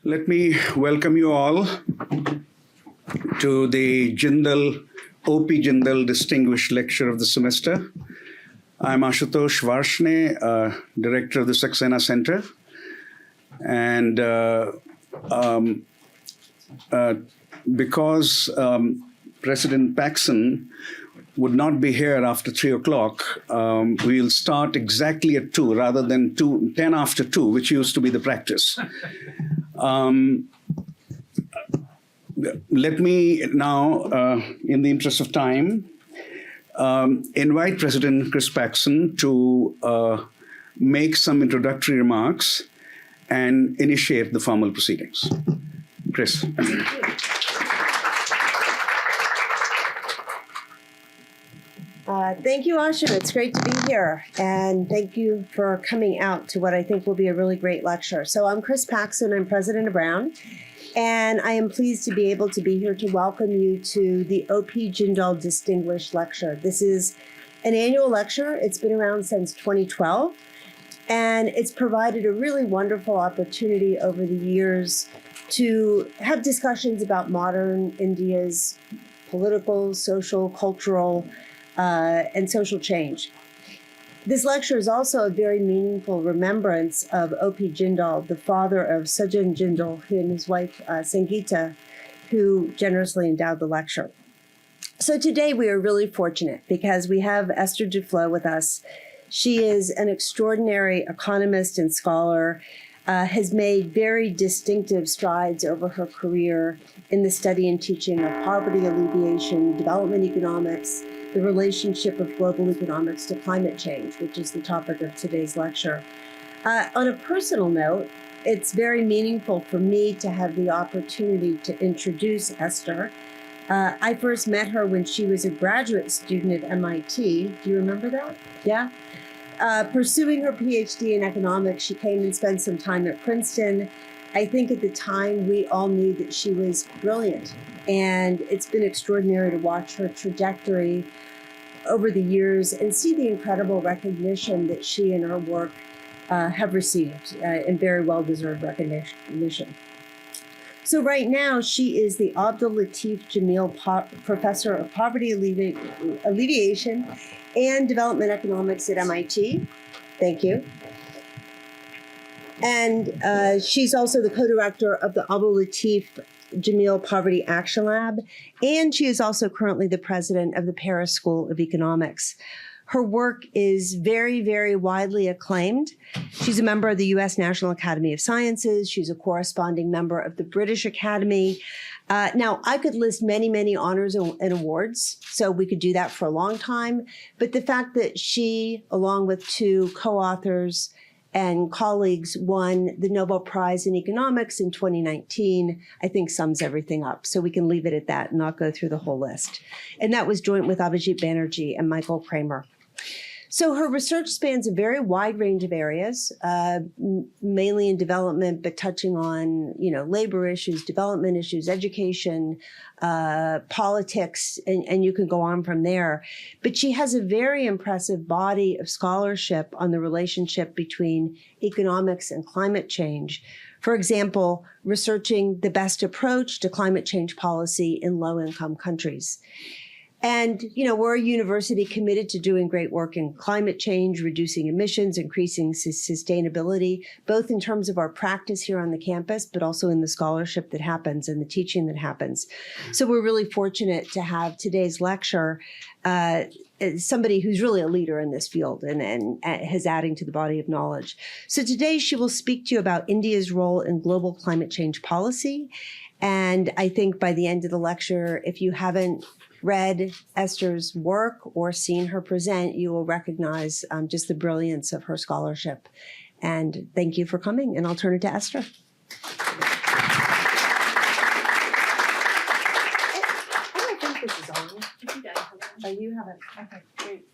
Let me welcome you all to the OP Jindal Distinguished Lecture of the semester. I'm Ashutosh Varshney, Director of the Saxena Center. And because President Paxson would not be here after 3 o'clock, we'll start exactly at 2 rather than 10 after 2, which used to be the practice. Let me now, in the interest of time, invite President Chris Paxson to make some introductory remarks and initiate the formal proceedings. Chris. Thank you, Ashu. It's great to be here. And thank you for coming out to what I think will be a really great lecture. So I'm Chris Paxson. I'm president of Brown. And I am pleased to be able to be here to welcome you to the OP Jindal Distinguished Lecture. This is an annual lecture. It's been around since 2012. And it's provided a really wonderful opportunity over the years to have discussions about modern India's political, social, cultural, and social change. This lecture is also a very meaningful remembrance of OP Jindal, the father of Sajjan Jindal, and his wife, Sangeeta, who generously endowed the lecture. So today we are really fortunate because we have Esther Duflo with us. She is an extraordinary economist and scholar, has made very distinctive strides over her career in the study and teaching of poverty alleviation, development economics, the relationship of global economics to climate change, which is the topic of today's lecture. On a personal note, it's very meaningful for me to have the opportunity to introduce Esther. I first met her when she was a graduate student at MIT. Do you remember that? Yeah. Pursuing her PhD in economics, she came and spent some time at Princeton. I think at the time we all knew that she was brilliant, and it's been extraordinary to watch her trajectory over the years and see the incredible recognition that she and her work have received, and very well-deserved recognition. So right now, she is the Abdul Latif Jameel Professor of Poverty Alleviation and Development Economics at MIT. Thank you. And she's also the co-director of the Abdul Latif Jameel Poverty Action Lab, and she is also currently the president of the Paris School of Economics. Her work is very, very widely acclaimed. She's a member of the U.S. National Academy of Sciences. She's a corresponding member of the British Academy. Now, I could list many, many honors and awards, so we could do that for a long time. But the fact that she, along with 2 co-authors and colleagues, won the Nobel Prize in Economics in 2019, I think sums everything up. So we can leave it at that and not go through the whole list. And that was joint with Abhijit Banerjee and Michael Kramer. So her research spans a very wide range of areas, mainly in development, but touching on, labor issues, development issues, education, politics, and you can go on from there. But she has a very impressive body of scholarship on the relationship between economics and climate change. For example, researching the best approach to climate change policy in low-income countries. And, we're a university committed to doing great work in climate change, reducing emissions, increasing sustainability, both in terms of our practice here on the campus, but also in the scholarship that happens and the teaching that happens. So we're really fortunate to have today's lecture somebody who's really a leader in this field and is adding to the body of knowledge. So today she will speak to you about India's role in global climate change policy. And I think by the end of the lecture, if you haven't read Esther's work or seen her present, you will recognize just the brilliance of her scholarship. And thank you for coming, and I'll turn it to Esther. I think this is on. Oh, you have it. Okay, great.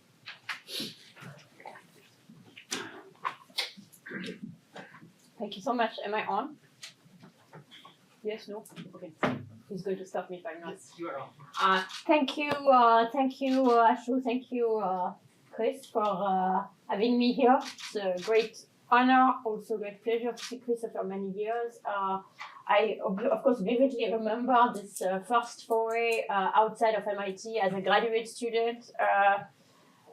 Thank you so much. Am I on? Yes, no? Okay. He's going to stop me if I'm not. Yes, you are on. Thank you, Ashu. Thank you, Chris, for having me here. It's a great honor, also great pleasure to see Chris after many years. I, of course, vividly remember this first foray outside of MIT as a graduate student.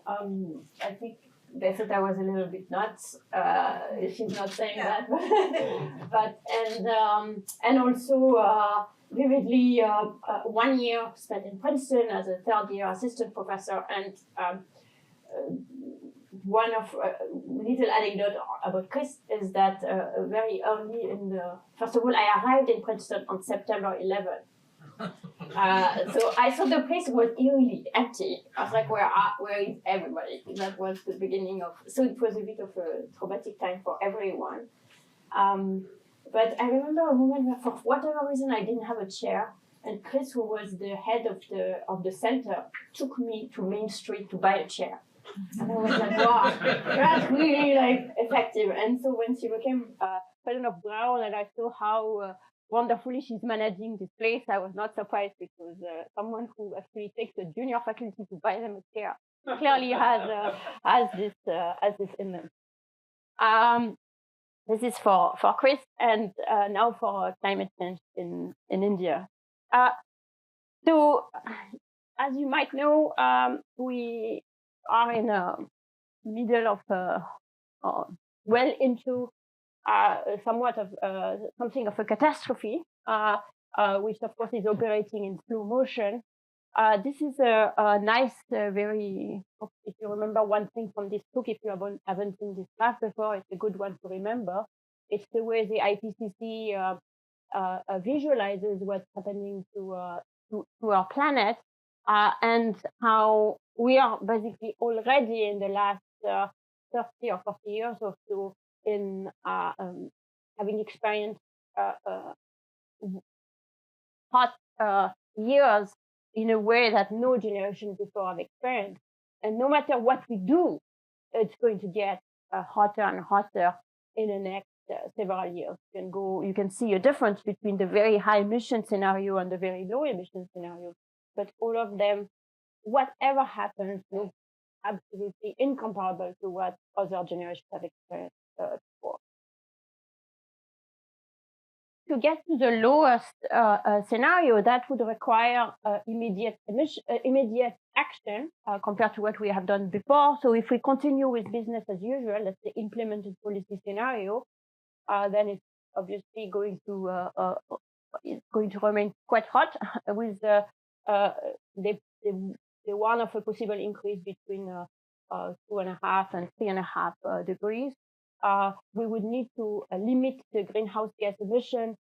I think they thought I was a little bit nuts. She's not saying that, but and also vividly 1 year spent in Princeton as a third-year assistant professor, and one of little anecdote about Chris is that very early in the first of all, I arrived in Princeton on September 11th. So I saw the place was eerily empty. I was like, where is everybody? That was the beginning of, so it was a bit of a traumatic time for everyone. But I remember a moment where, for whatever reason, I didn't have a chair, and Chris, who was the head of the center, took me to Main Street to buy a chair. And I was like, wow, that's really like effective. And so when she became president of Brown, and I saw how wonderfully she's managing this place, I was not surprised, because someone who actually takes a junior faculty to buy them a chair clearly has this in them. This is for Chris, and now for climate change in India. So, as you might know, we are in the middle of well into somewhat of something of a catastrophe, which of course is operating in slow motion. This is a nice, very, if you remember one thing from this book, if you haven't seen this graph before, it's a good one to remember. It's the way the IPCC visualizes what's happening to our planet, and how we are basically already in the last 30 or 40 years or so in having experienced hot years in a way that no generation before have experienced. And no matter what we do, it's going to get hotter and hotter in the next several years. You can see a difference between the very high emission scenario and the very low emission scenario. But all of them, whatever happens, look absolutely incomparable to what other generations have experienced before. To get to the lowest scenario, that would require immediate action compared to what we have done before. So if we continue with business as usual, let's say implemented policy scenario, then it's obviously going to remain quite hot, with the one of a possible increase between 2.5 and 3.5 degrees. We would need to limit the greenhouse gas emission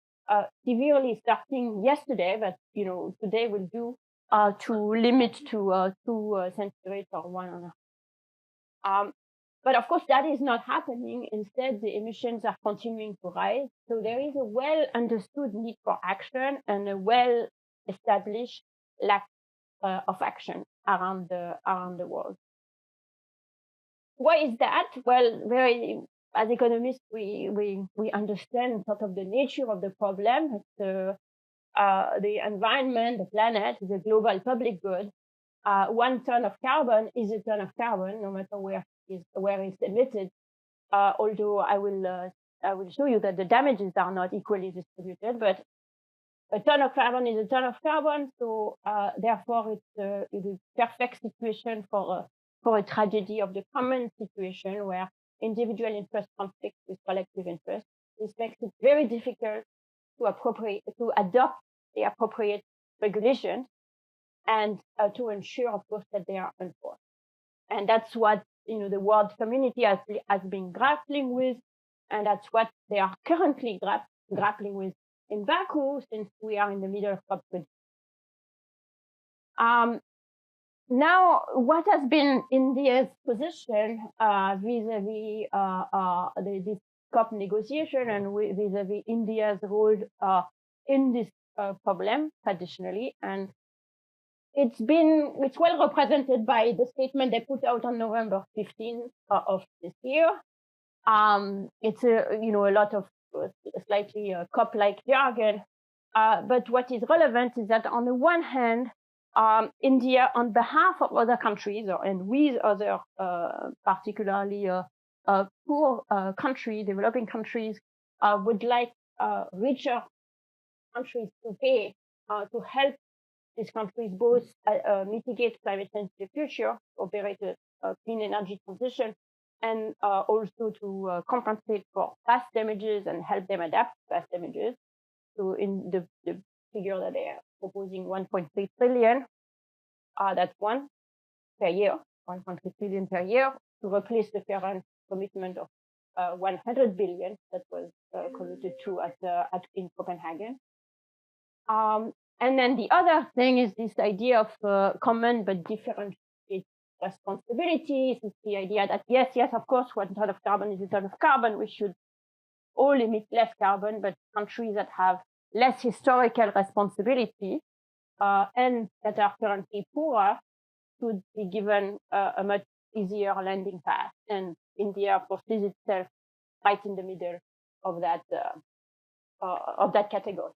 severely, starting yesterday, but today will do, to limit to 2 centigrade or 1.5. But of course, that is not happening. Instead, the emissions are continuing to rise. So there is a well-understood need for action and a well-established lack of action around the world. Why is that? Well, as economists, we understand sort of the nature of the problem. It's the environment, the planet, is a global public good. 1 ton of carbon is a ton of carbon, no matter where it's emitted. Although I will show you that the damages are not equally distributed, but a ton of carbon is a ton of carbon. So therefore, it's a perfect situation for a tragedy of the common situation, where individual interest conflicts with collective interest. This makes it very difficult to adopt the appropriate regulations, and to ensure, of course, that they are enforced. And that's what the world community has been grappling with, and that's what they are currently grappling with in Baku, since we are in the middle of COP20. Now, what has been India's position vis-a-vis this COP negotiation, and vis-a-vis India's role in this problem traditionally? And it's well represented by the statement they put out on November 15th of this year. It's a lot of slightly COP-like jargon, but what is relevant is that on the one hand, India, on behalf of other countries, and with other particularly poor countries, developing countries, would like richer countries to pay to help these countries both mitigate climate change in the future, operate a clean energy transition, and also to compensate for past damages and help them adapt to past damages. So in the figure that they are proposing, 1.3 trillion, that's one per year, 1.3 trillion per year, to replace the current commitment of 100 billion that was committed to in Copenhagen. And then the other thing is this idea of common but different responsibilities. It's the idea that yes, of course, 1 ton of carbon is a ton of carbon. We should all emit less carbon, but countries that have less historical responsibility and that are currently poorer should be given a much easier landing path. And India, of course, sees itself right in the middle of that category.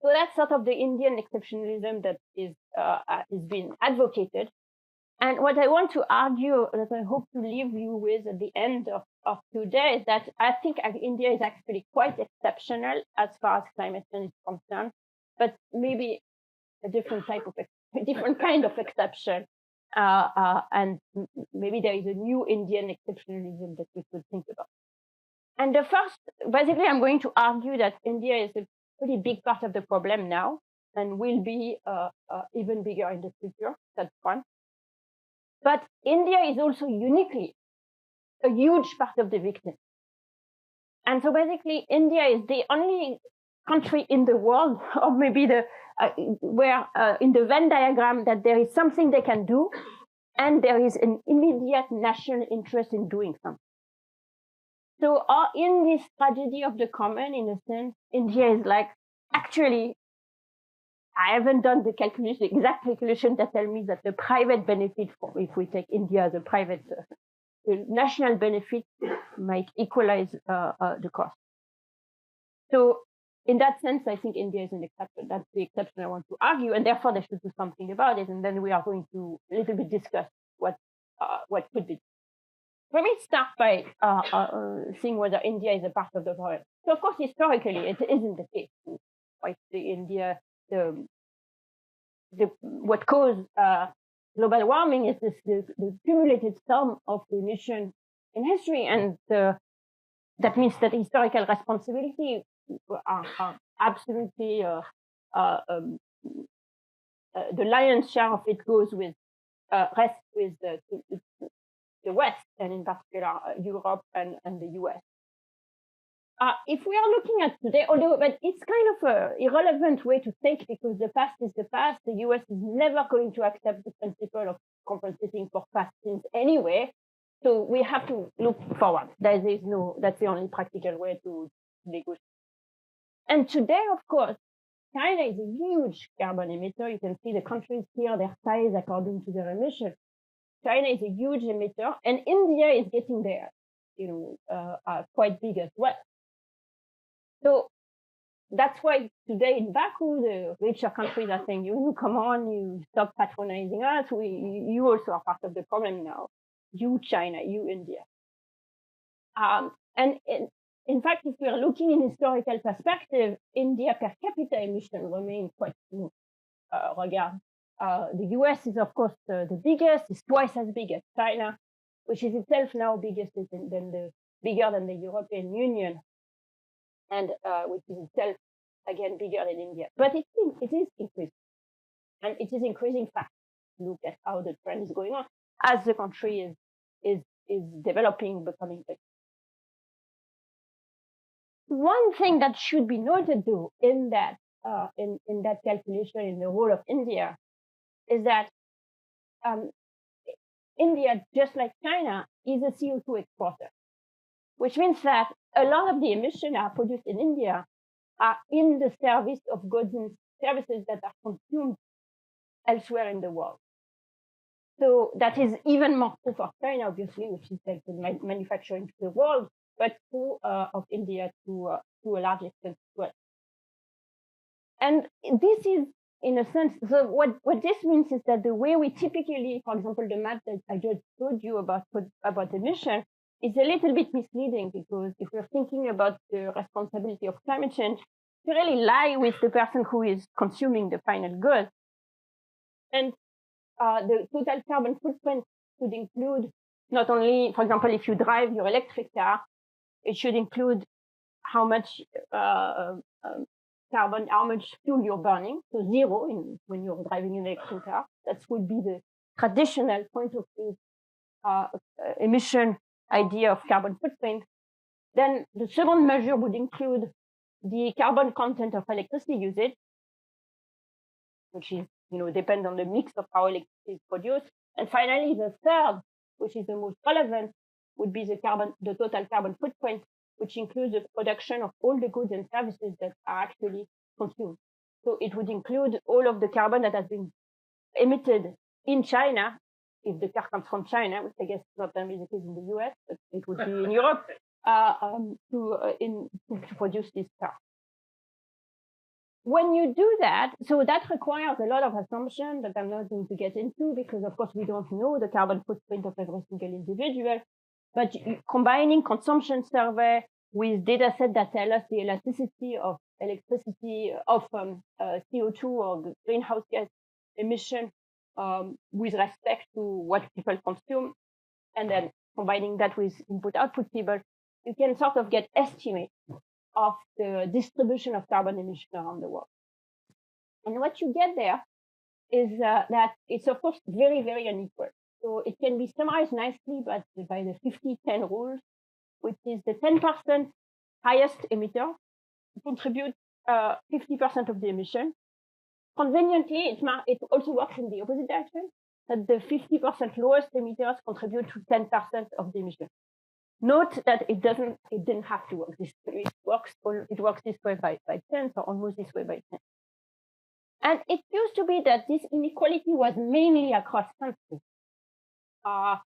So that's sort of the Indian exceptionalism that is being advocated. And what I want to argue, that I hope to leave you with at the end of today, is that I think India is actually quite exceptional as far as climate change is concerned, but maybe a different kind of exception. And maybe there is a new Indian exceptionalism that we could think about. And the first, basically, I'm going to argue that India is a pretty big part of the problem now and will be even bigger in the future. That's one. But India is also uniquely a huge part of the victim. And so basically, India is the only country in the world, or maybe where in the Venn diagram, that there is something they can do, and there is an immediate national interest in doing something. So in this tragedy of the common, in a sense, India is like, actually, I haven't done the exact calculation that tell me that the private benefit, if we take India as a private, the national benefit might equalize the cost. So in that sense, I think India is an exception. That's the exception I want to argue, and therefore they should do something about it. And then we are going to a little bit discuss what could be. Let me start by seeing whether India is a part of the problem. So, of course, historically, it isn't the case. Right? What caused global warming is the cumulative sum of the emission in history, and that means that historical responsibility are absolutely the lion's share of it goes with rests with the West, and in particular Europe and the US. If we are looking at today, but it's kind of an irrelevant way to think, because the past is the past. The US is never going to accept the principle of compensating for past sins anyway. So we have to look forward. That's the only practical way to negotiate. And today, of course, China is a huge carbon emitter. You can see the countries here, their size according to their emission. China is a huge emitter, and India is getting there, quite big as well. So that's why today in Baku, the richer countries are saying, you come on, you stop patronizing us. You also are part of the problem now. You China, you India. And in fact, if we are looking in historical perspective, India per capita emission remains quite small. The US is, of course, the biggest. It's twice as big as China, which is itself now bigger than the European Union, and which is itself again bigger than India. But it is increasing, and it is increasing fast. Look at how the trend is going on as the country is developing, becoming big. One thing that should be noted, though, in that calculation, in the role of India, is that India, just like China, is a CO2 exporter, which means that a lot of the emissions are produced in India are in the service of goods and services that are consumed elsewhere in the world. So that is even more true for China, obviously, which is like the manufacturing to the world, but true of India to a large extent as well. And this is, in a sense, so what this means is that the way we typically, for example, the map that I just told you about emission is a little bit misleading, because if we're thinking about the responsibility of climate change, really lie with the person who is consuming the final good. And the total carbon footprint should include not only, for example, if you drive your electric car, it should include how much carbon, how much fuel you're burning, so zero when you're driving an electric car. That would be the traditional point of view emission idea of carbon footprint. Then the second measure would include the carbon content of electricity usage, which is, depend on the mix of how electricity is produced. And finally, the third, which is the most relevant, would be the total carbon footprint, which includes the production of all the goods and services that are actually consumed. So it would include all of the carbon that has been emitted in China, if the car comes from China, which I guess is not going to be the case in the US, but it would be in Europe, to produce this car. When you do that, so that requires a lot of assumptions that I'm not going to get into, because of course we don't know the carbon footprint of every single individual. But combining consumption survey with data set that tell us the elasticity of electricity, of CO2 or greenhouse gas emission with respect to what people consume, and then combining that with input-output table, you can sort of get estimate of the distribution of carbon emission around the world. And what you get there is that it's, of course, very, very unequal. So it can be summarized nicely by the 50-10 rule, which is the 10% highest emitter contribute 50% of the emission. Conveniently, it also works in the opposite direction, that the 50% lowest emitters contribute to 10% of the emission. Note that it didn't have to work this way. It works this way by 10, or almost this way by 10. And it used to be that this inequality was mainly across countries. There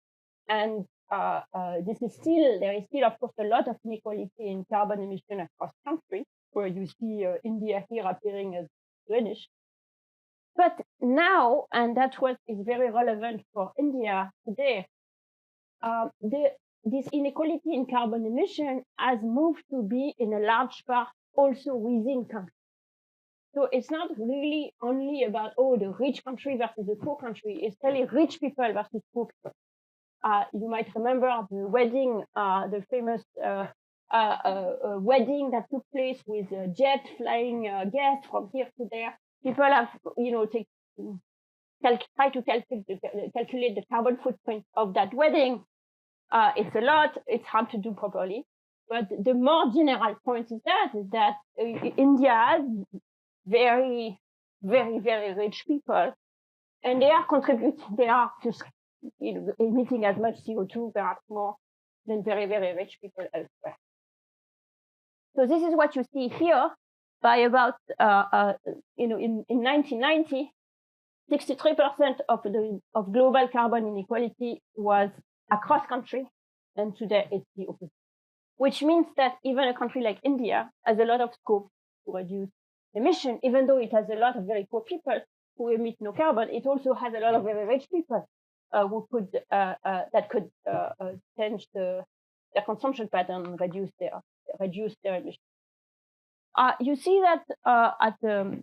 is still, of course, a lot of inequality in carbon emission across countries, where you see India here appearing as greenish. But now, and that's what is very relevant for India today, this inequality in carbon emission has moved to be, in a large part, also within countries. So it's not really only about, the rich country versus the poor country. It's really rich people versus poor people. You might remember the wedding, the famous wedding that took place with a jet flying guests from here to there. People have, try to calculate the carbon footprint of that wedding. It's a lot. It's hard to do properly. But the more general point is that India has very, very, very rich people, and they are contributing. They are just emitting as much CO2, perhaps more, than very, very rich people elsewhere. So this is what you see here. By about in 1990, 63% of global carbon inequality was across country, and today it's the opposite. Which means that even a country like India has a lot of scope to reduce emission, even though it has a lot of very poor people who emit no carbon. It also has a lot of very rich people who could change their consumption pattern and reduce their emission. You see that at the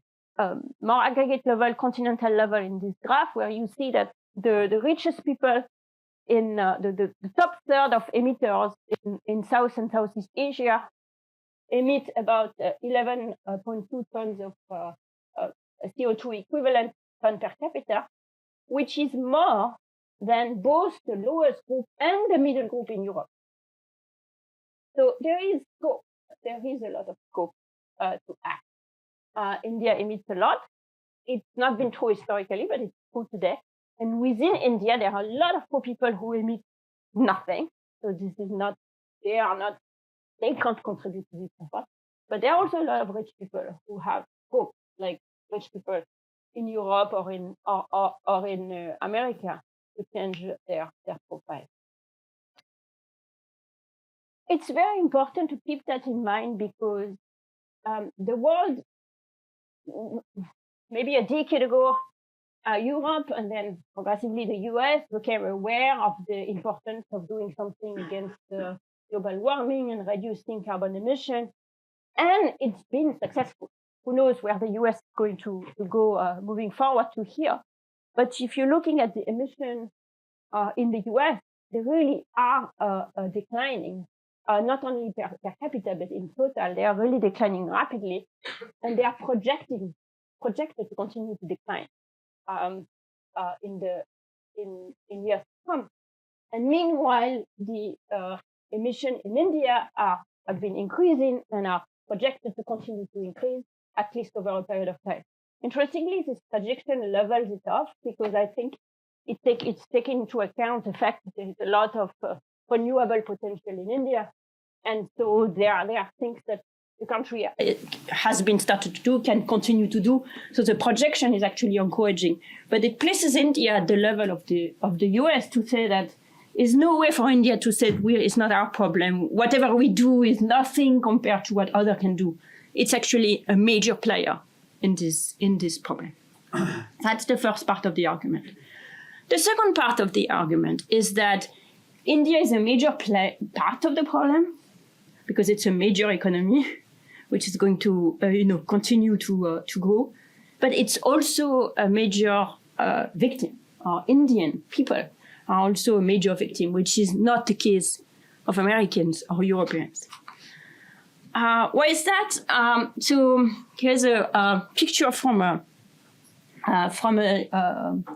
more aggregate level, continental level in this graph, where you see that the richest people in the top third of emitters in South and Southeast Asia emit about 11.2 tons of CO2 equivalent ton per capita, which is more than both the lowest group and the middle group in Europe. So there is scope. There is a lot of scope to act. India emits a lot. It's not been true historically, but it's true today. And within India, there are a lot of poor people who emit nothing. So this is not, they can't contribute to this effort. But there are also a lot of rich people who have hope, like rich people in Europe or in America, to change their profile. It's very important to keep that in mind, because the world, maybe a decade ago, Europe and then progressively the US became aware of the importance of doing something against global warming and reducing carbon emission. And it's been successful. Who knows where the US is going to go moving forward to here. But if you're looking at the emissions in the US, they really are declining, not only per capita, but in total, they are really declining rapidly, and they are projected to continue to decline in years to come. And meanwhile, the emissions in India have been increasing and are projected to continue to increase, at least over a period of time. Interestingly, this projection levels it off because I think it's taking into account the fact that there is a lot of renewable potential in India. And so there are things that the country has been started to do, can continue to do. So the projection is actually encouraging. But it places India at the level of the US to say that there's no way for India to say it's not our problem. Whatever we do is nothing compared to what others can do. It's actually a major player in this problem. That's the first part of the argument. The second part of the argument is that India is a major part of the problem because it's a major economy, which is going to continue to grow. But it's also a major victim. Indian people are also a major victim, which is not the case of Americans or Europeans. Why is that? So here's a picture from a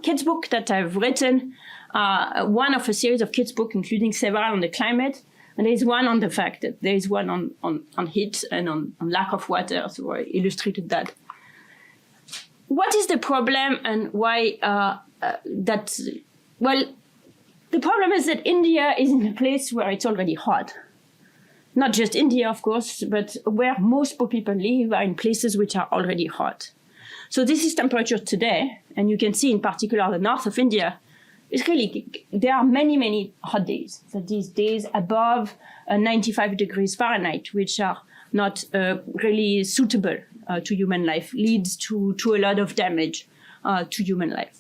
kids book that I've written, one of a series of kids book, including several on the climate. And there is one on the fact that there is one on heat and on lack of water. So I illustrated that. What is the problem and why well, the problem is that India is in a place where it's already hot. Not just India, of course, but where most poor people live are in places which are already hot. So this is temperature today, and you can see in particular the north of India. It's really, there are many, many hot days. So these days above 95 degrees Fahrenheit, which are not really suitable to human life, leads to a lot of damage to human life.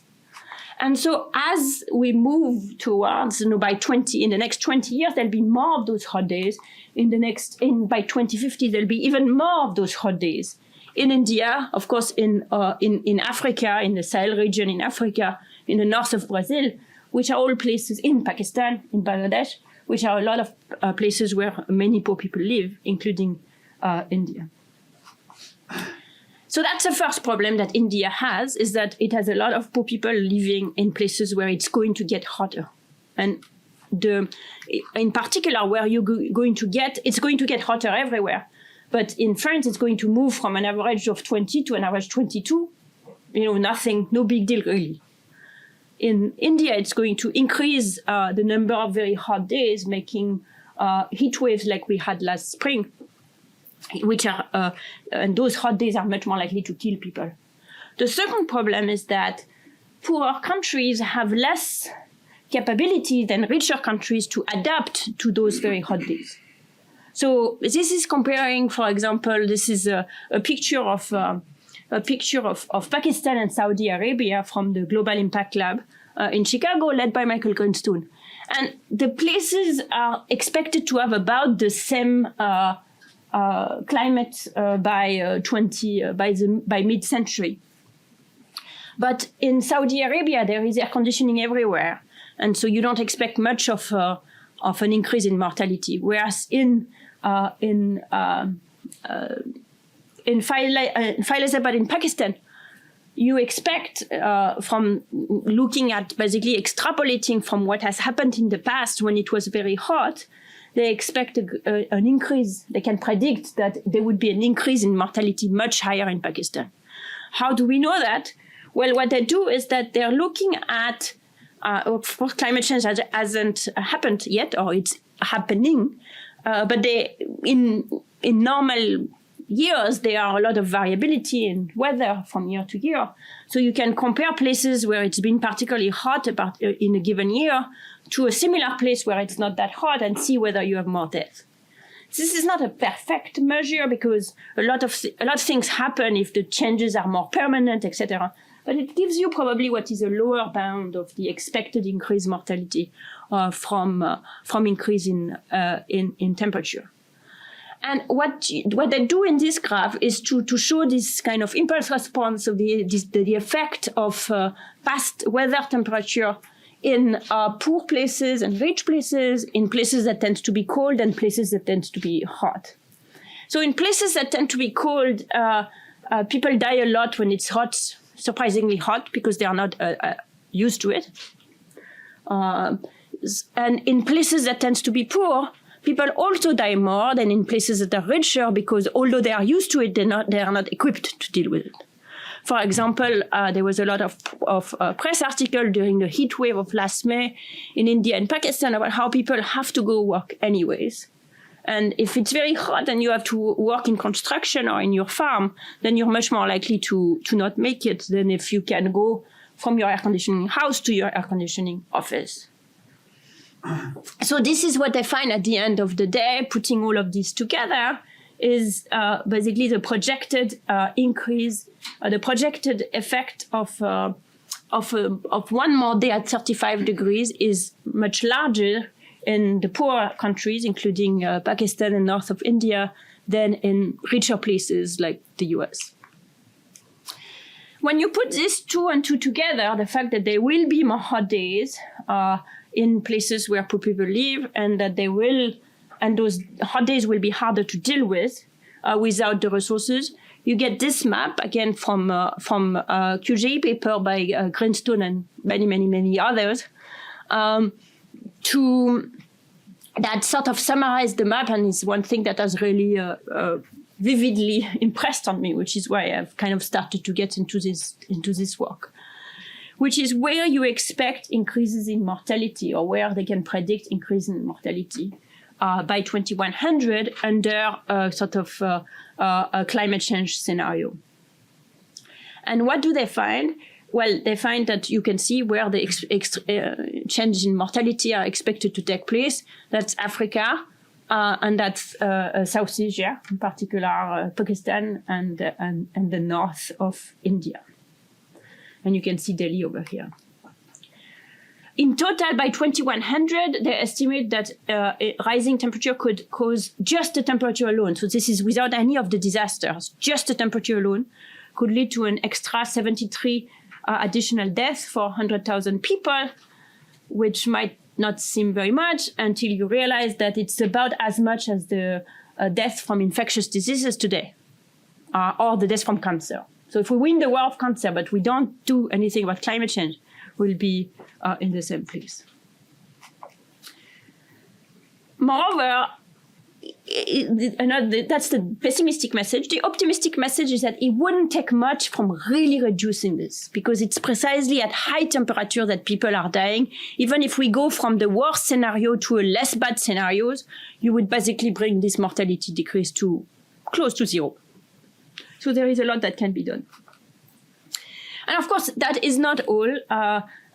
And so as we move towards, in the next 20 years, there'll be more of those hot days. By 2050, there'll be even more of those hot days. In India, of course, in Africa, in the Sahel region in Africa, in the north of Brazil, which are all places in Pakistan, in Bangladesh, which are a lot of places where many poor people live, including India. So that's the first problem that India has, is that it has a lot of poor people living in places where it's going to get hotter. And in particular, where you're going to get, it's going to get hotter everywhere. But in France, it's going to move from an average of 20 to an average 22. Nothing, no big deal, really. In India, it's going to increase the number of very hot days, making heat waves like we had last spring, which are, and those hot days are much more likely to kill people. The second problem is that poorer countries have less capability than richer countries to adapt to those very hot days. So this is comparing, for example, this is a picture of Pakistan and Saudi Arabia from the Global Impact Lab in Chicago, led by Michael Greenstone. And the places are expected to have about the same climate by mid-century. But in Saudi Arabia, there is air conditioning everywhere, and so you don't expect much of an increase in mortality. Whereas in Faizabad in Pakistan, you expect from looking at basically extrapolating from what has happened in the past when it was very hot, they expect an increase. They can predict that there would be an increase in mortality much higher in Pakistan. How do we know that? Well, what they do is that they're looking at, of course, climate change hasn't happened yet, or it's happening, but in normal years, there are a lot of variability in weather from year to year. So you can compare places where it's been particularly hot in a given year to a similar place where it's not that hot and see whether you have more deaths. This is not a perfect measure because a lot of things happen if the changes are more permanent, etc. But it gives you probably what is a lower bound of the expected increased mortality from increase in temperature. And what they do in this graph is to show this kind of impulse response of the effect of past weather temperature in poor places and rich places, in places that tend to be cold and places that tend to be hot. So in places that tend to be cold, people die a lot when it's hot, surprisingly hot, because they are not used to it. And in places that tend to be poor, people also die more than in places that are richer, because although they are used to it, they are not equipped to deal with it. For example, there was a lot of press articles during the heat wave of last May in India and Pakistan about how people have to go work anyways. And if it's very hot and you have to work in construction or in your farm, then you're much more likely to not make it than if you can go from your air conditioning house to your air conditioning office. So this is what I find at the end of the day, putting all of this together, is basically the projected increase, the projected effect of 1 more day at 35 degrees is much larger in the poorer countries, including Pakistan and north of India, than in richer places like the US. When you put these 2 and 2 together, the fact that there will be more hot days in places where poor people live, and that those hot days will be harder to deal with without the resources, you get this map again from QJE paper by Greenstone and many, many, many others, that sort of summarize the map, and is one thing that has really vividly impressed on me, which is why I've kind of started to get into this work, which is where you expect increases in mortality, or where they can predict increase in mortality by 2100 under a sort of a climate change scenario. And what do they find? Well, they find that you can see where the change in mortality are expected to take place. That's Africa, and that's South Asia, in particular Pakistan and the north of India. And you can see Delhi over here. In total, by 2100, they estimate that rising temperature could cause just the temperature alone. So this is without any of the disasters. Just the temperature alone could lead to an extra 73 additional deaths for 100,000 people, which might not seem very much until you realize that it's about as much as the death from infectious diseases today, or the death from cancer. So if we win the war of cancer, but we don't do anything about climate change, we'll be in the same place. Moreover, that's the pessimistic message. The optimistic message is that it wouldn't take much from really reducing this, because it's precisely at high temperature that people are dying. Even if we go from the worst scenario to a less bad scenarios, you would basically bring this mortality decrease to close to 0. So there is a lot that can be done. And of course, that is not all.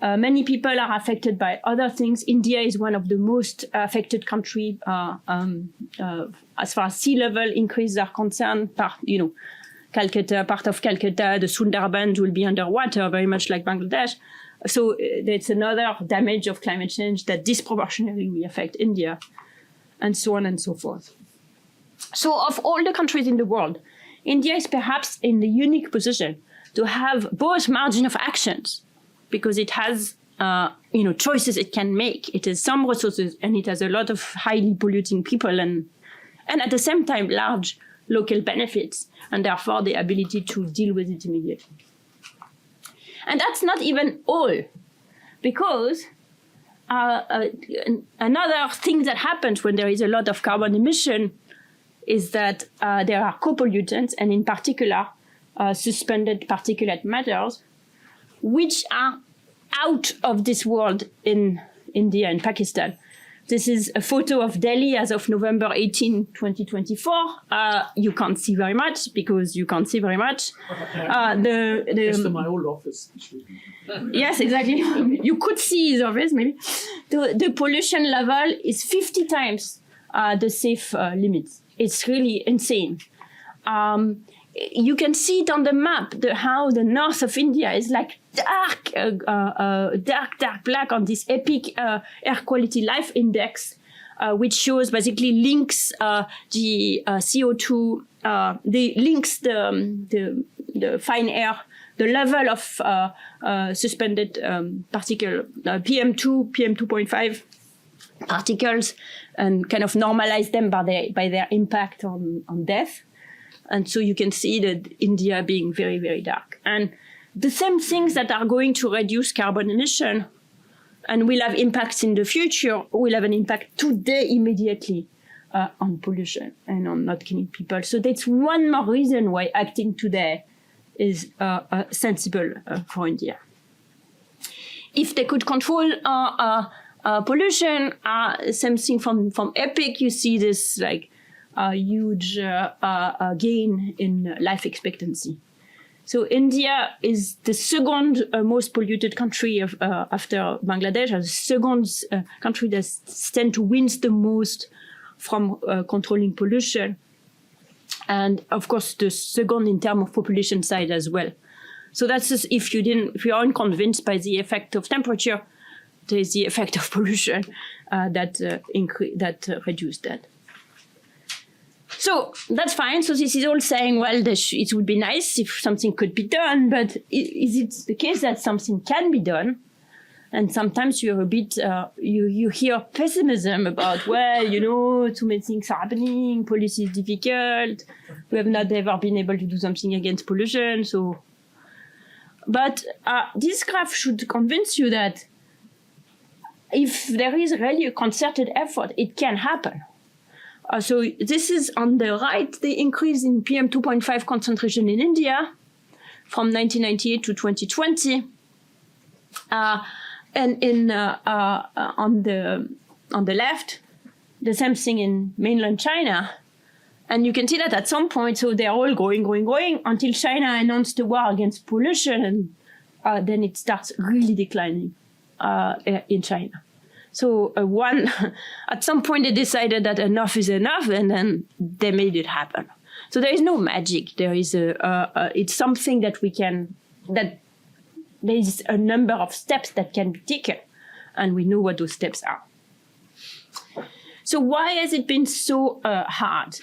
Many people are affected by other things. India is one of the most affected countries as far as sea level increases are concerned. Calcutta, part of Calcutta, the Sundarbans will be underwater, very much like Bangladesh. So that's another damage of climate change that disproportionately will affect India, and so on and so forth. So of all the countries in the world, India is perhaps in the unique position to have both margin of actions, because it has choices it can make. It has some resources, and it has a lot of highly polluting people, and at the same time large local benefits, and therefore the ability to deal with it immediately. And that's not even all, because another thing that happens when there is a lot of carbon emission is that there are co-pollutants, and in particular suspended particulate matters, which are out of this world in India and Pakistan. This is a photo of Delhi as of November 18, 2024. You can't see very much, because you can't see very much. It's my old office. Yes, exactly. You could see his office, maybe. The pollution level is 50 times the safe limits. It's really insane. You can see it on the map, how the north of India is like dark black on this epic air quality life index, which shows basically links the CO2, links the fine air, the level of suspended particle PM2, PM2.5 particles, and kind of normalize them by their impact on death. And so you can see that India being very, very dark. And the same things that are going to reduce carbon emission and will have impacts in the future will have an impact today immediately on pollution and on not killing people. So that's one more reason why acting today is sensible for India. If they could control pollution, same thing from EPIC, you see this like huge gain in life expectancy. So India is the second most polluted country after Bangladesh, as the second country that stands to win the most from controlling pollution. And of course, the second in terms of population size as well. So that's just, if you aren't convinced by the effect of temperature, there is the effect of pollution that reduced that. So that's fine. So this is all saying, well, it would be nice if something could be done, but is it the case that something can be done? And sometimes you're a bit, you hear pessimism about, well, too many things are happening, policy is difficult, we have not ever been able to do something against pollution. So, but this graph should convince you that if there is really a concerted effort, it can happen. So this is on the right, the increase in PM2.5 concentration in India from 1998 to 2020. And on the left, the same thing in mainland China. And you can see that at some point, so they're all going until China announced the war against pollution, and then it starts really declining in China. So at some point they decided that enough is enough, and then they made it happen. So there is no magic. There is it's something that there is a number of steps that can be taken, and we know what those steps are. So why has it been so hard?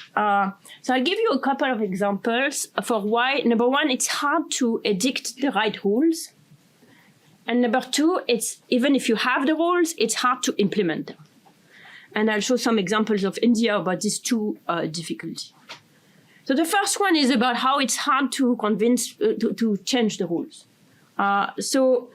So I'll give you a couple of examples for why. Number one, it's hard to edict the right rules. And number two, it's even if you have the rules, it's hard to implement them. And I'll show some examples of India about these two difficulties. So the first one is about how it's hard to convince, to change the rules. So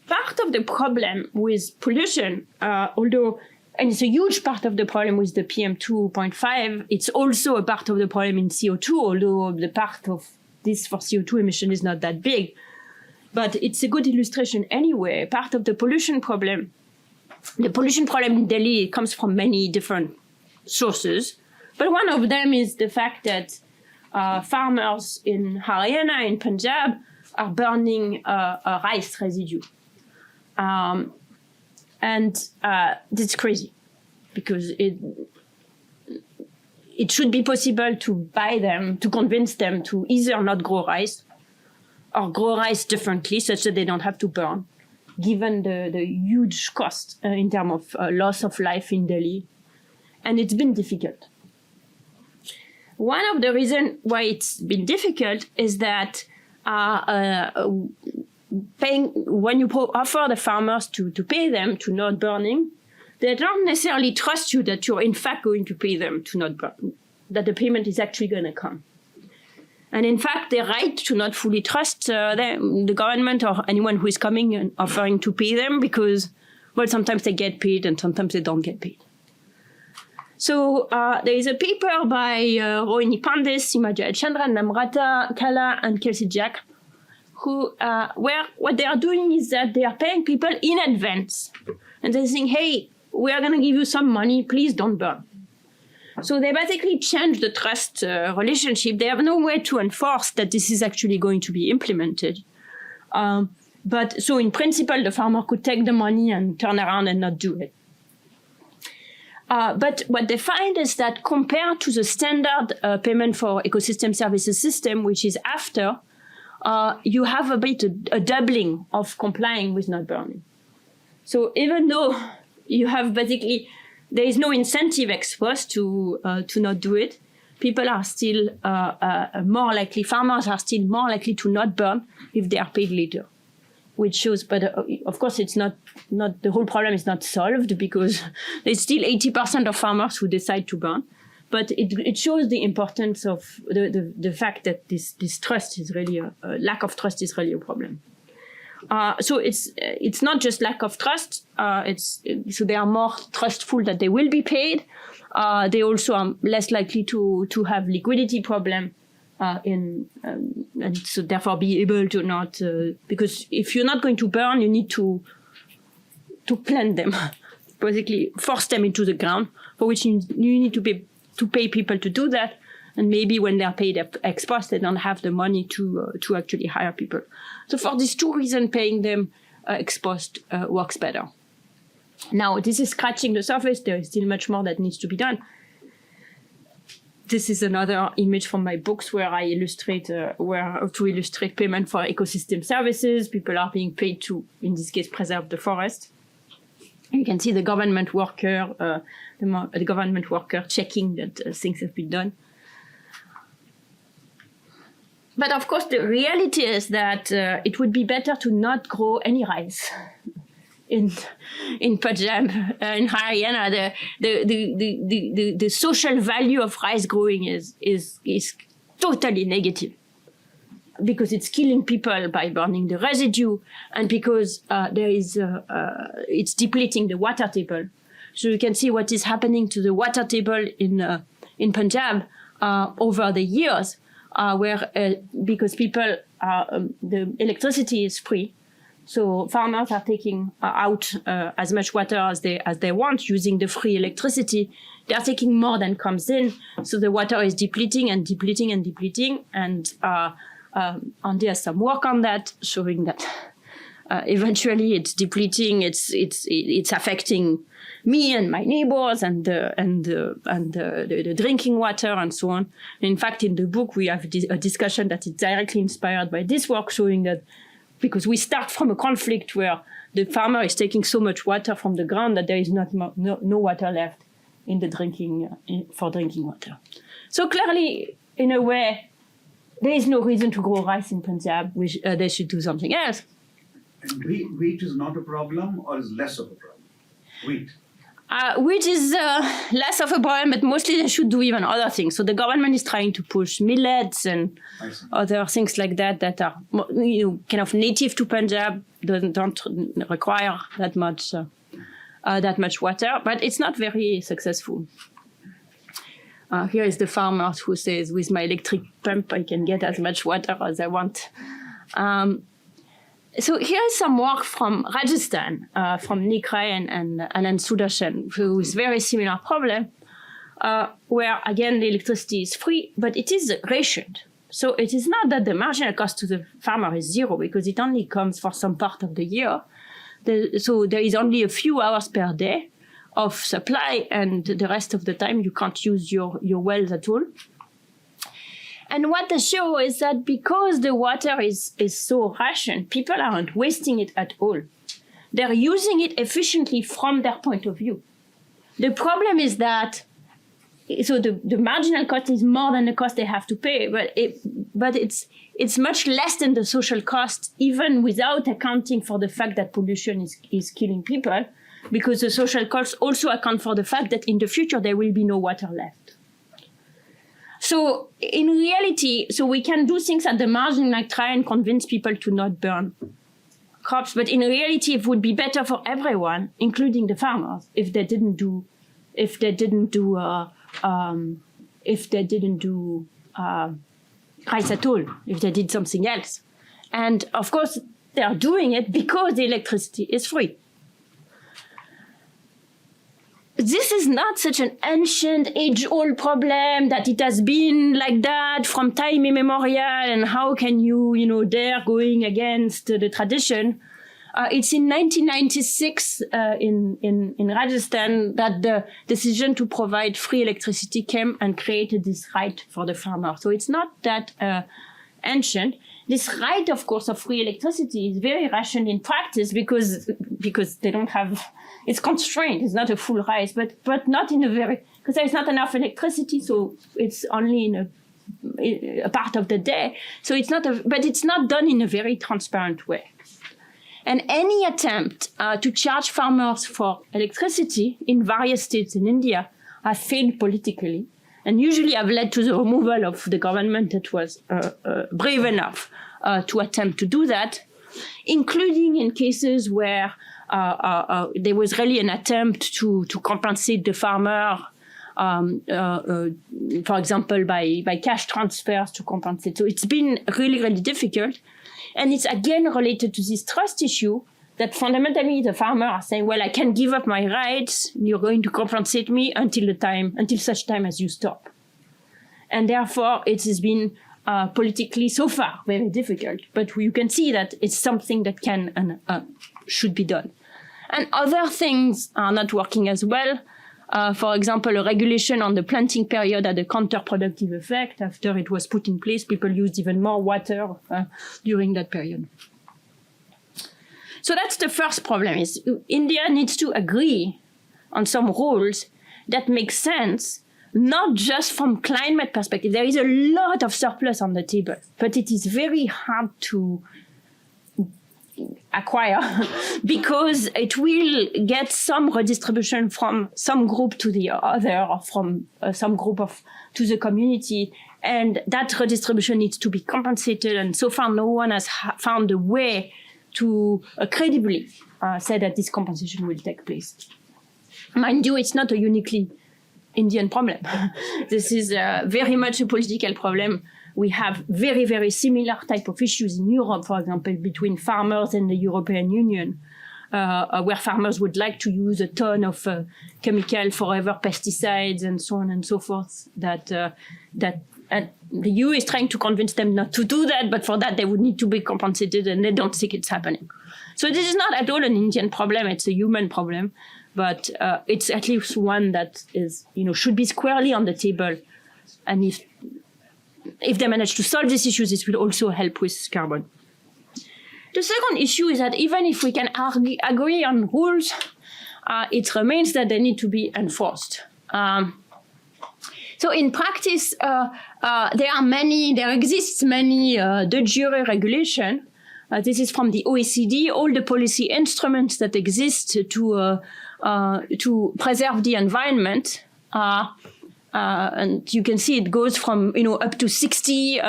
part of the problem with pollution, and it's a huge part of the problem with the PM2.5, it's also a part of the problem in CO2, although the part of this for CO2 emission is not that big. But it's a good illustration anyway. Part of the pollution problem in Delhi comes from many different sources. But one of them is the fact that farmers in Haryana, in Punjab, are burning rice residue. And it's crazy because it should be possible to buy them, to convince them to either not grow rice or grow rice differently such that they don't have to burn, given the huge cost in terms of loss of life in Delhi. And it's been difficult. One of the reasons why it's been difficult is that when you offer the farmers to pay them to not burning, they don't necessarily trust you that you're in fact going to pay them to not burn, that the payment is actually going to come. And in fact, they're right to not fully trust the government or anyone who is coming and offering to pay them because, well, sometimes they get paid and sometimes they don't get paid. So there is a paper by Rohini Pandey, Sima Jayachandran, Namrata Kala, and Kelsey Jack, where what they are doing is that they are paying people in advance. And they're saying, hey, we are going to give you some money, please don't burn. So they basically change the trust relationship. They have no way to enforce that this is actually going to be implemented. But so in principle, the farmer could take the money and turn around and not do it. But what they find is that compared to the standard payment for ecosystem services system, which is after, you have a doubling of complying with not burning. So even though you have basically there is no incentive exposed to not do it. People are still farmers are still more likely to not burn if they are paid later, which shows, but of course it's not the whole problem is not solved because there's still 80% of farmers who decide to burn. But it shows the importance of the fact that this trust is really a lack of trust is really a problem. So it's not just lack of trust. So they are more trustful that they will be paid. They also are less likely to have liquidity problem, and so therefore be able to not because if you're not going to burn, you need to plant them, basically force them into the ground, for which you need to pay people to do that. And maybe when they are paid ex post, they don't have the money to actually hire people. So for these two reasons, paying them ex post works better. Now, this is scratching the surface. There is still much more that needs to be done. This is another image from my books where I illustrate to illustrate payment for ecosystem services. People are being paid to, in this case, preserve the forest. You can see the government worker, checking that things have been done. But of course, the reality is that it would be better to not grow any rice in Punjab, in Haryana. The social value of rice growing is totally negative because it's killing people by burning the residue, and because it's depleting the water table. So you can see what is happening to the water table in Punjab over the years. Because people the electricity is free, so farmers are taking out as much water as they want using the free electricity. They are taking more than comes in, so the water is depleting and depleting and depleting. And there's some work on that, showing that eventually it's depleting. It's affecting me and my neighbors and the drinking water and so on. In fact, in the book, we have a discussion that is directly inspired by this work, showing that because we start from a conflict where the farmer is taking so much water from the ground that there is no water left in the for drinking water. So clearly, in a way, there is no reason to grow rice in Punjab. They should do something else. And wheat is not a problem, or is less of a problem? Wheat. Which is less of a problem, but mostly they should do even other things. So the government is trying to push millets and other things like that are kind of native to Punjab, don't require that much water, but it's not very successful. Here is the farmer who says, with my electric pump, I can get as much water as I want. So here is some work from Rajasthan, from Nick Ryan and Anand Sudarshan, who is very similar problem, where again the electricity is free, but it is rationed. So it is not that the marginal cost to the farmer is zero, because it only comes for some part of the year. So there is only a few hours per day of supply, and the rest of the time you can't use your wells at all. And what they show is that because the water is so rationed, people aren't wasting it at all. They're using it efficiently from their point of view. The problem is that, so the marginal cost is more than the cost they have to pay, but it's much less than the social cost, even without accounting for the fact that pollution is killing people, because the social costs also account for the fact that in the future there will be no water left. So in reality, so we can do things at the margin, like try and convince people to not burn crops, but in reality, it would be better for everyone, including the farmers, if they didn't do rice at all, if they did something else. And of course, they are doing it because the electricity is free. This is not such an ancient, age-old problem that it has been like that from time immemorial, and how can you dare going against the tradition? It's in 1996 in Rajasthan that the decision to provide free electricity came and created this right for the farmer. So it's not that ancient. this right, of course, of free electricity is very rational in practice because they don't have, it's constrained. It's not a full right, but not in a very, because there's not enough electricity, so it's only in a part of the day. So it's not but it's not done in a very transparent way. And any attempt to charge farmers for electricity in various states in India have failed politically, and usually have led to the removal of the government that was brave enough to attempt to do that, including in cases where there was really an attempt to compensate the farmer, for example, by cash transfers to compensate. So it's been really, really difficult. And it's again related to this trust issue that fundamentally the farmer are saying, well, I can give up my rights, you're going to compensate me until such time as you stop. And therefore, it has been politically so far very difficult. But you can see that it's something that can and should be done. And other things are not working as well. For example, a regulation on the planting period had a counterproductive effect. After it was put in place, people used even more water during that period. So that's the first problem, is India needs to agree on some rules that make sense, not just from climate perspective. There is a lot of surplus on the table, but it is very hard to acquire because it will get some redistribution from some group to the other, or from some group to the community. And that redistribution needs to be compensated. And so far, no one has found a way to credibly say that this compensation will take place. Mind you, it's not a uniquely Indian problem. This is very much a political problem. We have very, very similar type of issues in Europe, for example, between farmers and the European Union, where farmers would like to use a ton of chemical forever pesticides and so on and so forth, and the EU is trying to convince them not to do that, but for that they would need to be compensated, and they don't think it's happening. So this is not at all an Indian problem, it's a human problem, but it's at least one that is, should be squarely on the table. And if they manage to solve these issues, this will also help with carbon. The second issue is that even if we can agree on rules, it remains that they need to be enforced. So in practice, there exists many de jure regulation. This is from the OECD, all the policy instruments that exist to preserve the environment. And you can see it goes from up to 60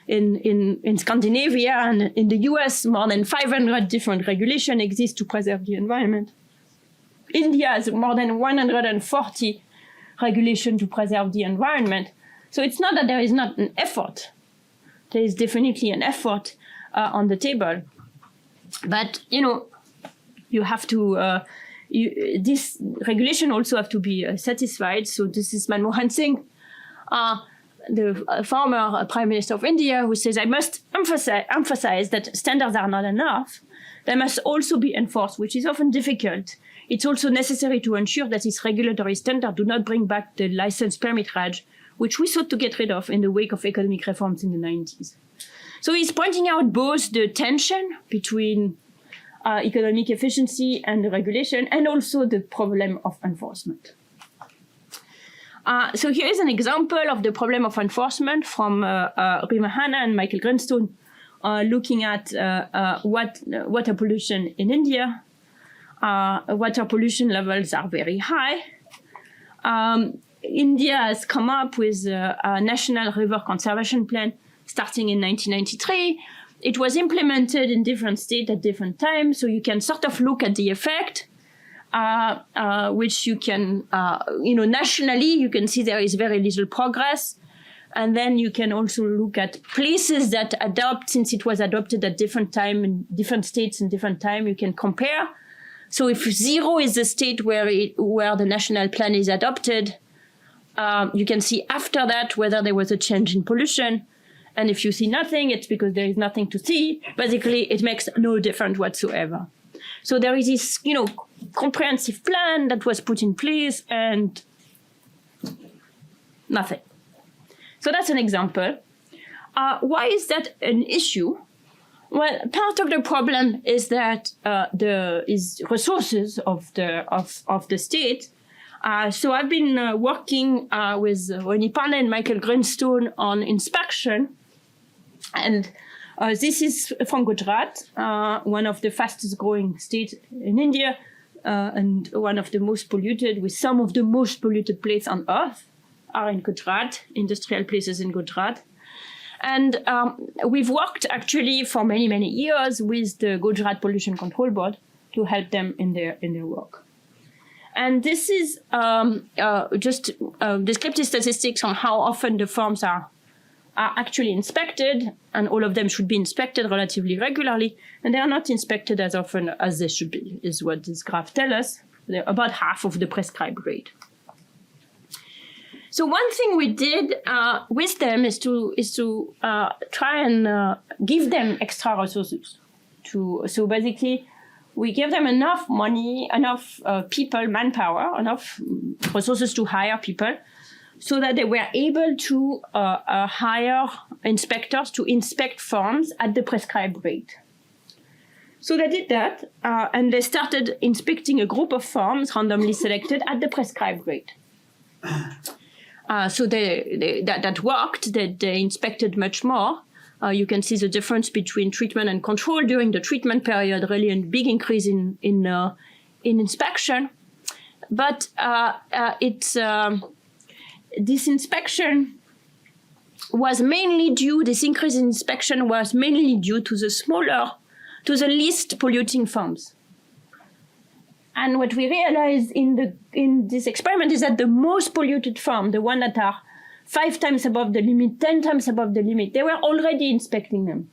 in Scandinavia, and in the US more than 500 different regulations exist to preserve the environment. India has more than 140 regulations to preserve the environment. So it's not that there is not an effort. There is definitely an effort on the table, but you have to. This regulation also have to be satisfied. So this is Manmohan Singh, the former Prime Minister of India, who says, I must emphasize that standards are not enough. They must also be enforced, which is often difficult. It's also necessary to ensure that these regulatory standards do not bring back the license permit raj, which we sought to get rid of in the wake of economic reforms in the 90s. So he's pointing out both the tension between economic efficiency and the regulation, and also the problem of enforcement. So here is an example of the problem of enforcement from Rima Hanna and Michael Grindstone, looking at water pollution in India. Water pollution levels are very high. India has come up with a national river conservation plan starting in 1993. It was implemented in different states at different times, so you can sort of look at the effect, which you can, nationally, you can see there is very little progress. And then you can also look at places that adopt, since it was adopted at different time in different states and different time, you can compare. So if 0 is the state where the national plan is adopted, you can see after that whether there was a change in pollution. And if you see nothing, it's because there is nothing to see. Basically, it makes no difference whatsoever. So there is this, comprehensive plan that was put in place and nothing. So that's an example. why is that an issue? Well, part of the problem is that the resources of the state. So I've been working with Ronnie Panna and Michael Greenstone on inspection, and this is from Gujarat, one of the fastest growing states in India, and one of the most polluted, with some of the most polluted places on earth are in Gujarat, industrial places in Gujarat. And we've worked actually for many, many years with the Gujarat Pollution Control Board to help them in their work. And this is just descriptive statistics on how often the farms are actually inspected, and all of them should be inspected relatively regularly, and they are not inspected as often as they should be, is what this graph tells us. They're about half of the prescribed rate. So one thing we did with them is to try and give them extra resources. So basically, we give them enough money, enough people, manpower, enough resources to hire people, so that they were able to hire inspectors to inspect farms at the prescribed rate. So they did that, and they started inspecting a group of farms randomly selected at the prescribed rate. So that worked. They inspected much more. You can see the difference between treatment and control during the treatment period. Really, a big increase in inspection. But this inspection was mainly due. This increase in inspection was mainly due to the least polluting farms. And what we realized in this experiment is that the most polluted farm, the one that are 5 times above the limit, 10 times above the limit, they were already inspecting them.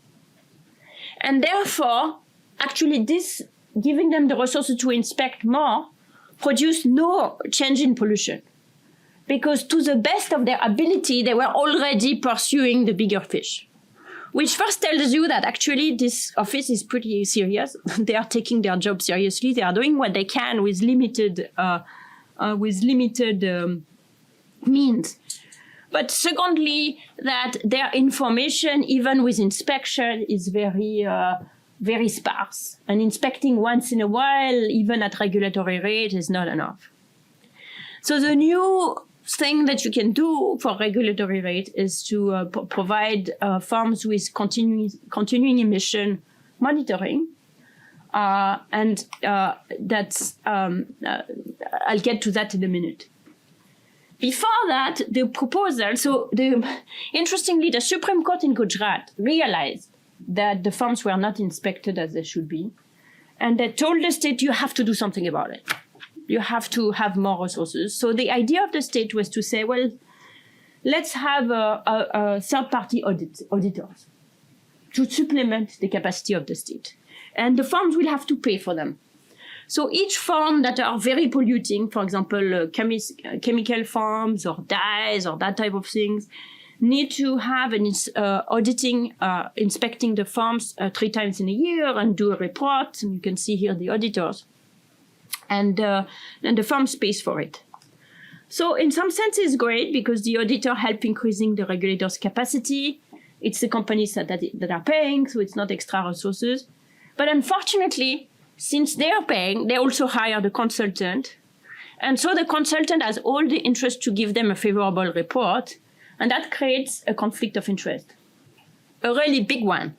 And therefore, actually this, giving them the resources to inspect more, produced no change in pollution. Because to the best of their ability, they were already pursuing the bigger fish. Which first tells you that actually this office is pretty serious. They are taking their job seriously. They are doing what they can with limited means. But secondly, that their information, even with inspection, is very, very sparse. And inspecting once in a while, even at regulatory rate, is not enough. So the new thing that you can do for regulatory rate is to provide farms with continuing emission monitoring. And that's, I'll get to that in a minute. Before that, the proposal, interestingly, the Supreme Court in Gujarat realized that the farms were not inspected as they should be. And they told the state, you have to do something about it. You have to have more resources. So the idea of the state was to say, well, let's have a third-party auditors to supplement the capacity of the state. And the farms will have to pay for them. So each farm that are very polluting, for example, chemical farms or dyes or that type of things, need to have an inspecting the farms 3 times in a year and do a report. And you can see here the auditors. And the farm pays for it. So in some sense, it's great because the auditor help increasing the regulator's capacity. It's the companies that are paying, so it's not extra resources. But unfortunately, since they are paying, they also hire the consultant. And so the consultant has all the interest to give them a favorable report, and that creates a conflict of interest, a really big one.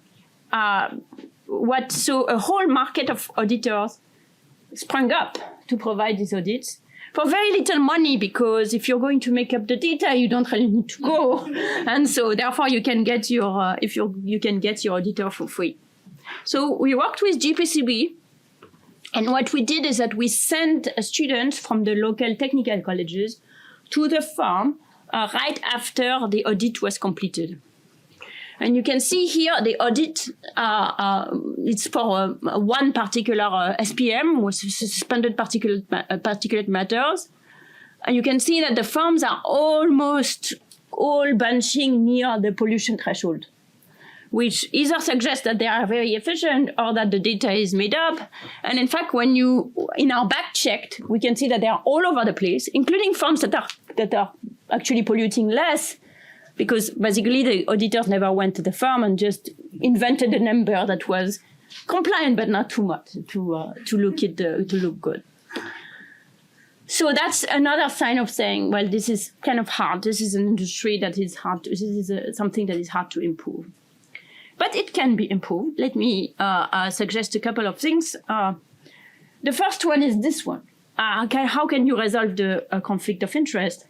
So a whole market of auditors sprung up to provide these audits for very little money, because if you're going to make up the data, you don't really need to go, and so therefore you can get your you can get your auditor for free. So we worked with GPCB, and what we did is that we sent students from the local technical colleges to the farm right after the audit was completed. And you can see here the audit, it's for one particular SPM, with suspended particulate matters. And you can see that the farms are almost all bunching near the pollution threshold, which either suggests that they are very efficient or that the data is made up. And in fact, when in our back checked, we can see that they are all over the place, including farms that are actually polluting less, because basically the auditors never went to the firm and just invented a number that was compliant but not too much to look good. So that's another sign of saying, well, this is kind of hard. This is an industry that is hard. This is something that is hard to improve. But it can be improved. Let me suggest a couple of things. The first one is this one. How can you resolve the conflict of interest?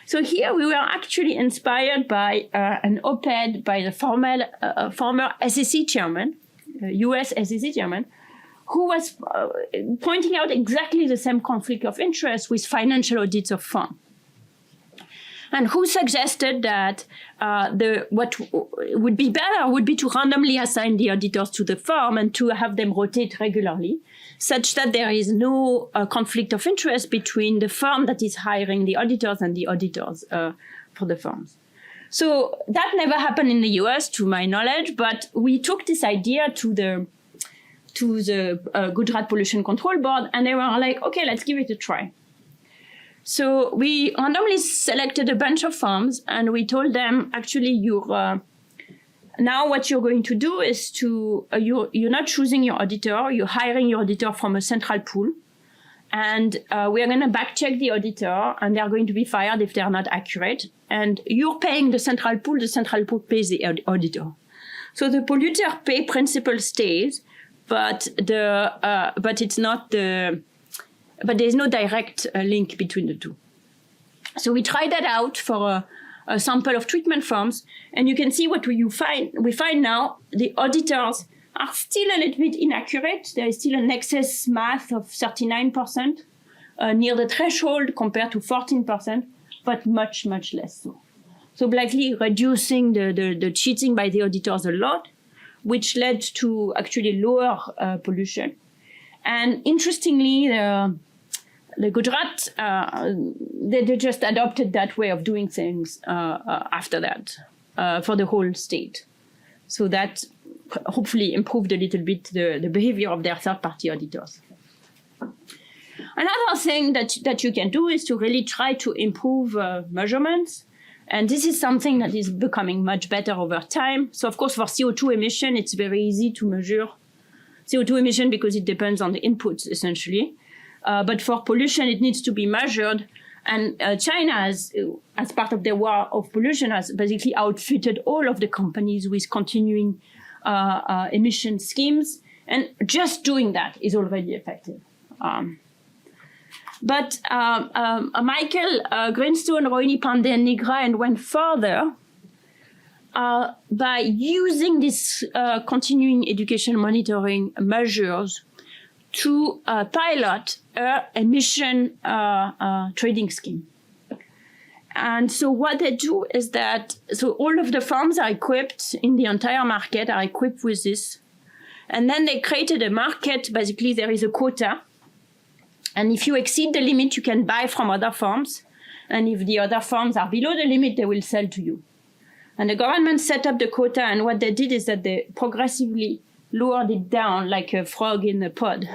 So here we were actually inspired by an op-ed by the former SEC chairman, US SEC chairman, who was pointing out exactly the same conflict of interest with financial audits of firms. And who suggested that what would be better would be to randomly assign the auditors to the firm and to have them rotate regularly, such that there is no conflict of interest between the firm that is hiring the auditors and the auditors for the firms. So that never happened in the US, to my knowledge, but we took this idea to the Gujarat Pollution Control Board, and they were like, okay, let's give it a try. So we randomly selected a bunch of firms, and we told them, actually, now what you're going to do is you're not choosing your auditor, you're hiring your auditor from a central pool, and we are going to back check the auditor, and they're going to be fired if they're not accurate. And you're paying the central pool pays the auditor. So the polluter pay principle stays, but it's not but there's no direct link between the two. So we tried that out for a sample of treatment firms, and you can see what we find now. The auditors are still a little bit inaccurate. There is still an excess math of 39%, near the threshold compared to 14%, but much, much less so. So likely reducing the cheating by the auditors a lot, which led to actually lower pollution. And interestingly, the Gujarat, they just adopted that way of doing things after that for the whole state. So that hopefully improved a little bit the behavior of their third-party auditors. Another thing that you can do is to really try to improve measurements. And this is something that is becoming much better over time. So of course, for CO2 emission, it's very easy to measure CO2 emission because it depends on the inputs, essentially. But for pollution, it needs to be measured. And China, as part of their war of pollution, has basically outfitted all of the companies with continuing emission schemes. And just doing that is already effective. But Michael Greenstone, Rohini Pandey, and Nigra went further by using this continuing education monitoring measures to pilot an emission trading scheme. And so what they do is that, so all of the firms are equipped in the entire market, are equipped with this. And then they created a market. Basically, there is a quota. And if you exceed the limit, you can buy from other firms. And if the other firms are below the limit, they will sell to you. And the government set up the quota. And what they did is that they progressively lowered it down like a frog in a pod,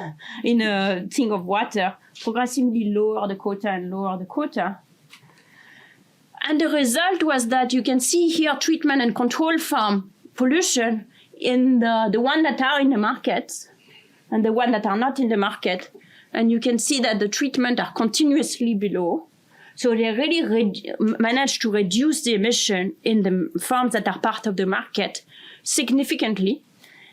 in a thing of water, progressively lower the quota and lower the quota. And the result was that you can see here treatment and control farm pollution in the one that are in the market and the one that are not in the market. And you can see that the treatment are continuously below. So they really managed to reduce the emission in the farms that are part of the market significantly.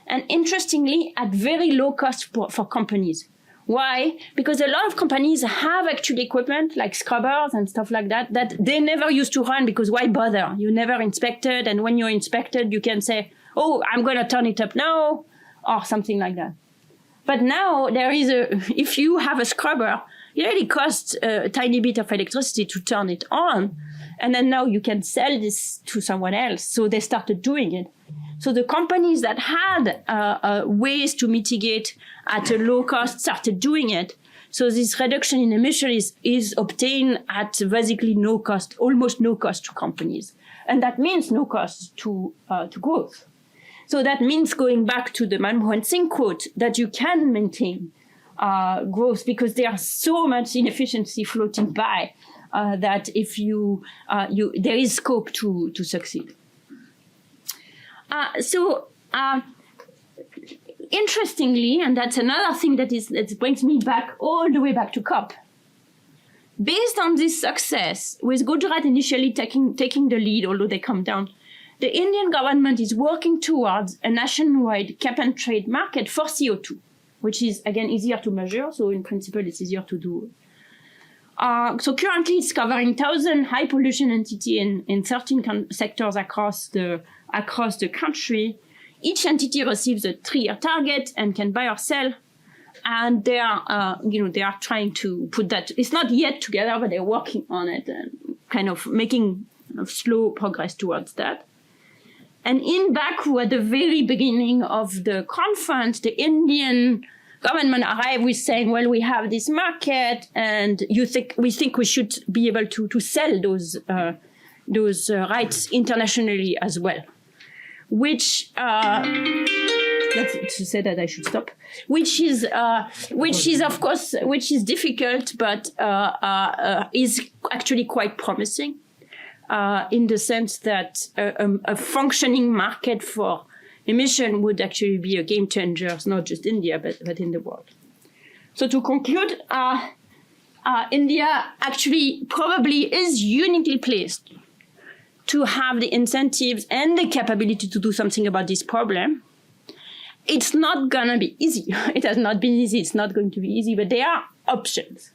And interestingly, at very low cost for companies. Why? Because a lot of companies have actually equipment like scrubbers and stuff like that they never used to run because why bother? You never inspected. And when you're inspected, you can say, oh, I'm going to turn it up now or something like that. But now there is if you have a scrubber, it really costs a tiny bit of electricity to turn it on. And then now you can sell this to someone else. So they started doing it. So the companies that had ways to mitigate at a low cost started doing it. So this reduction in emission is obtained at basically no cost, almost no cost to companies. And that means no cost to growth. So that means going back to the Manmohan Singh quote that you can maintain growth because there's so much inefficiency floating by that if there is scope to succeed. Interestingly, and that's another thing that brings me back all the way back to COP. Based on this success, with Gujarat initially taking the lead, although they come down, the Indian government is working towards a nationwide cap-and-trade market for CO2, which is, again, easier to measure. So in principle, it's easier to do. So currently, it's covering 1,000 high-pollution entities in 13 sectors across the country. Each entity receives a 3-year target and can buy or sell. And they are trying to put that. It's not yet together, but they're working on it and kind of making slow progress towards that. And in Baku, at the very beginning of the conference, the Indian government arrived with saying, well, we have this market, and we think we should be able to sell those rights internationally as well. Which to say that I should stop. Which is of course difficult, but is actually quite promising. In the sense that a functioning market for emission would actually be a game changer, not just India, but in the world. So to conclude, India actually probably is uniquely placed to have the incentives and the capability to do something about this problem. It's not going to be easy. It has not been easy. It's not going to be easy, but there are options.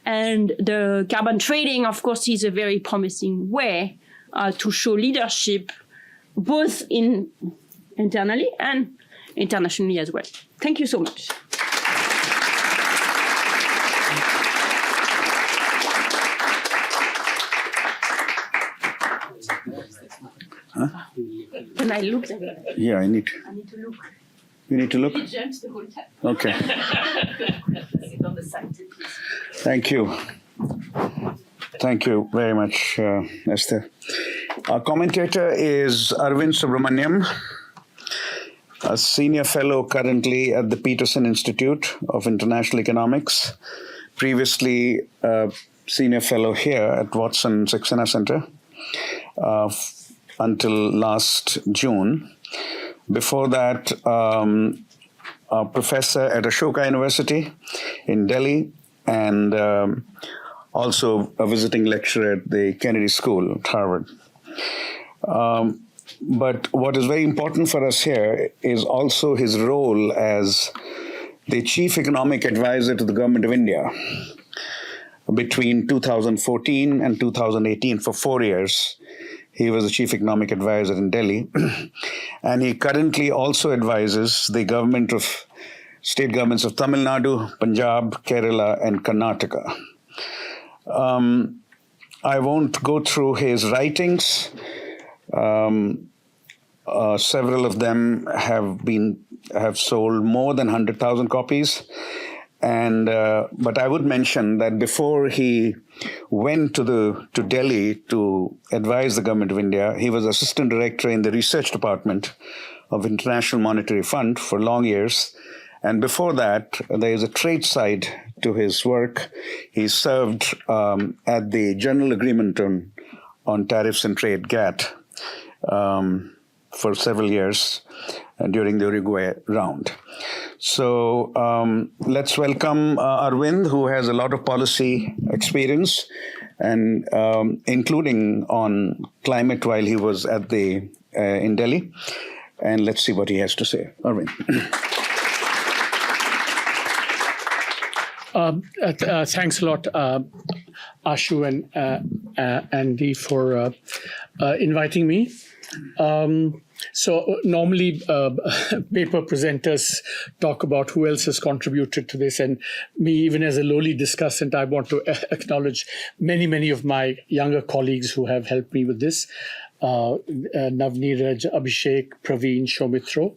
And the carbon trading, of course, is a very promising way to show leadership, both internally and internationally as well. Thank you so much. Huh? Can I look at it? Yeah, I need to look. You need to look? It jumps the whole time. Okay. Sit on the side. Thank you. Thank you very much, Esther. Our commentator is Arvind Subramanian, a senior fellow currently at the Peterson Institute of International Economics, previously a senior fellow here at Watson Saxena Center until last June. Before that, a professor at Ashoka University in Delhi, and also a visiting lecturer at the Kennedy School at Harvard. But what is very important for us here is also his role as the chief economic advisor to the government of India between 2014 and 2018 for 4 years. He was the chief economic advisor in Delhi. And he currently also advises the state governments of Tamil Nadu, Punjab, Kerala, and Karnataka. I won't go through his writings. Several of them have sold more than 100,000 copies. And but I would mention that before he went to Delhi to advise the government of India, he was assistant director in the research department of International Monetary Fund for long years. And before that, there is a trade side to his work. He served at the General Agreement on Tariffs and Trade, GATT, for several years during the Uruguay round. So let's welcome Arvind, who has a lot of policy experience, and including on climate while he was at in Delhi. And let's see what he has to say. Arvind. Thanks a lot, Ashu and Andy, for inviting me. So normally paper presenters talk about who else has contributed to this, and me, even as a lowly discussant, I want to acknowledge many of my younger colleagues who have helped me with this. Navneeraj, Abhishek, Praveen, Shomithro.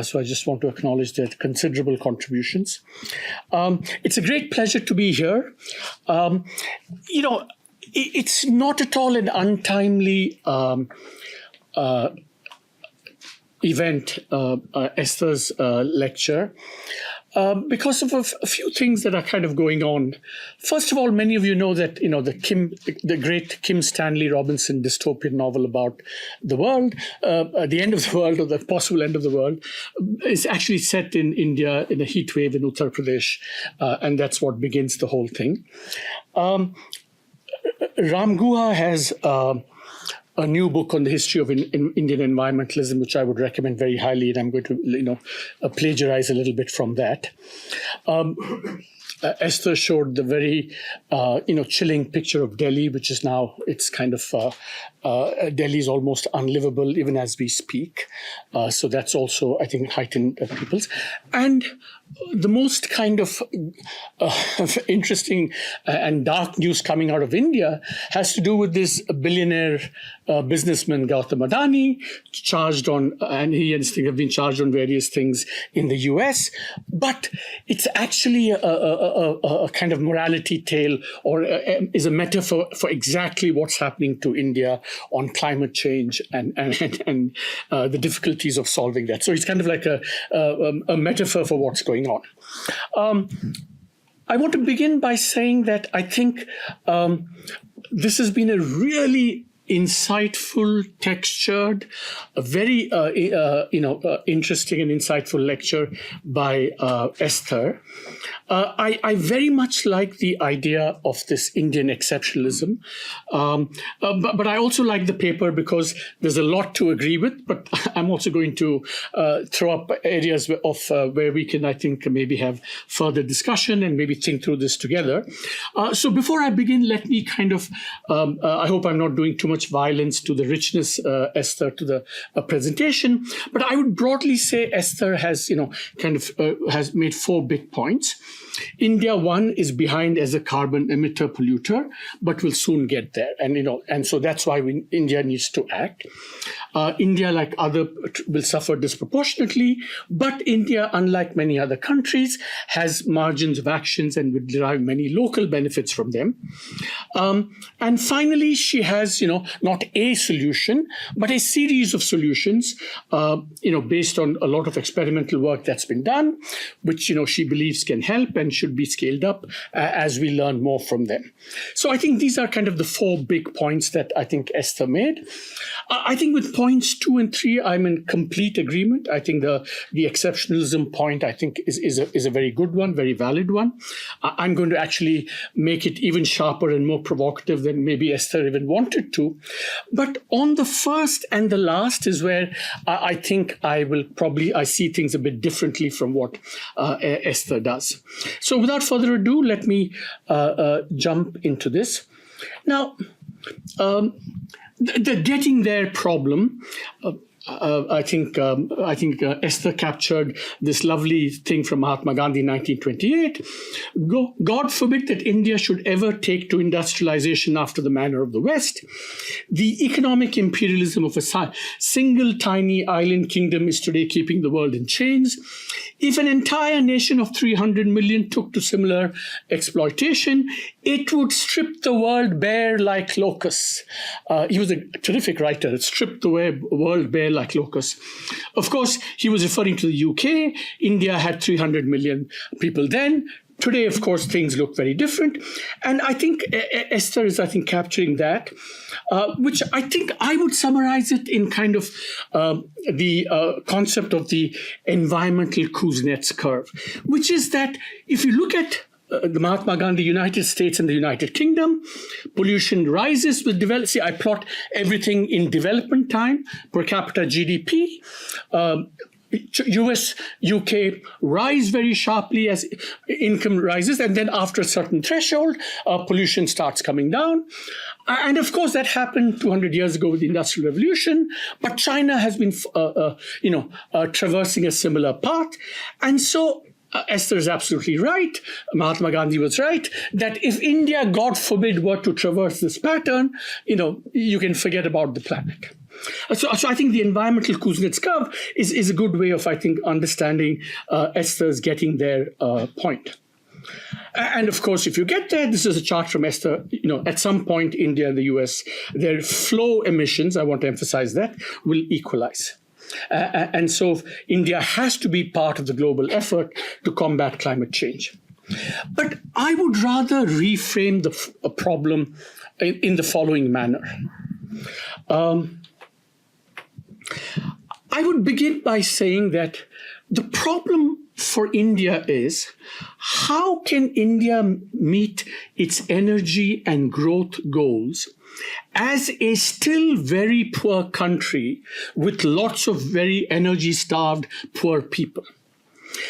So I just want to acknowledge their considerable contributions. It's a great pleasure to be here. It's not at all an untimely event, Esther's lecture. because of a few things that are kind of going on. First of all, many of you know that the great Kim Stanley Robinson dystopian novel about the world, the end of the world, or the possible end of the world, is actually set in India in a heat wave in Uttar Pradesh, and that's what begins the whole thing. Ram Guha has a new book on the history of Indian environmentalism, which I would recommend very highly, and I'm going to plagiarize a little bit from that. Esther showed the very chilling picture of Delhi, which is now, it's kind of Delhi is almost unlivable even as we speak. So that's also, I think, heightened people's. And the most kind of interesting and dark news coming out of India has to do with this billionaire businessman Gautam Adani, and he and his thing have been charged on various things in the US. But it's actually a kind of morality tale, or is a metaphor for exactly what's happening to India on climate change and the difficulties of solving that. So it's kind of like a metaphor for what's going on. I want to begin by saying that I think this has been a really insightful, textured, a very interesting and insightful lecture by Esther. I very much like the idea of this Indian exceptionalism, but I also like the paper because there's a lot to agree with, but I'm also going to throw up areas of where we can, I think, maybe have further discussion and maybe think through this together. So before I begin, let me kind of, I hope I'm not doing too much violence to the richness, Esther, to the presentation, but I would broadly say Esther has, has made 4 big points. India, one, is behind as a carbon emitter polluter, but will soon get there. And so that's why India needs to act. India, like other, will suffer disproportionately, but India, unlike many other countries, has margins of actions and will derive many local benefits from them. And finally, she has, not a solution, but a series of solutions, based on a lot of experimental work that's been done, which, she believes can help and should be scaled up as we learn more from them. So I think these are kind of the 4 big points that I think Esther made. I think with points 2 and 3, I'm in complete agreement. I think the exceptionalism point, I think, is a very good one, very valid one. I'm going to actually make it even sharper and more provocative than maybe Esther even wanted to. But on the first and the last is where I think I see things a bit differently from what Esther does. So without further ado, let me jump into this. Now, the getting there problem, I think Esther captured this lovely thing from Mahatma Gandhi in 1928. God forbid that India should ever take to industrialization after the manner of the West. The economic imperialism of a single tiny island kingdom is today keeping the world in chains. If an entire nation of 300 million took to similar exploitation, it would strip the world bare like locusts. He was a terrific writer. It stripped the world bare like locusts. Of course, he was referring to the UK. India had 300 million people then. Today, of course, things look very different. And I think Esther is, capturing that, which I think I would summarize it in kind of the concept of the environmental Kuznets curve, which is that if you look at the Mahatma Gandhi United States and the United Kingdom, pollution rises with development. See, I plot everything in development time, per capita GDP. US, UK rise very sharply as income rises, and then after a certain threshold, pollution starts coming down. And of course, that happened 200 years ago with the Industrial Revolution, but China has been, traversing a similar path. And so Esther is absolutely right. Mahatma Gandhi was right that if India, God forbid, were to traverse this pattern, you can forget about the planet. So I think the environmental Kuznets curve is a good way of, understanding Esther's getting there point. And of course, if you get there, this is a chart from Esther, at some point, India and the US, their flow emissions, I want to emphasize that, will equalize. And so India has to be part of the global effort to combat climate change. But I would rather reframe the problem in the following manner. I would begin by saying that the problem for India is, how can India meet its energy and growth goals as a still very poor country with lots of very energy-starved poor people?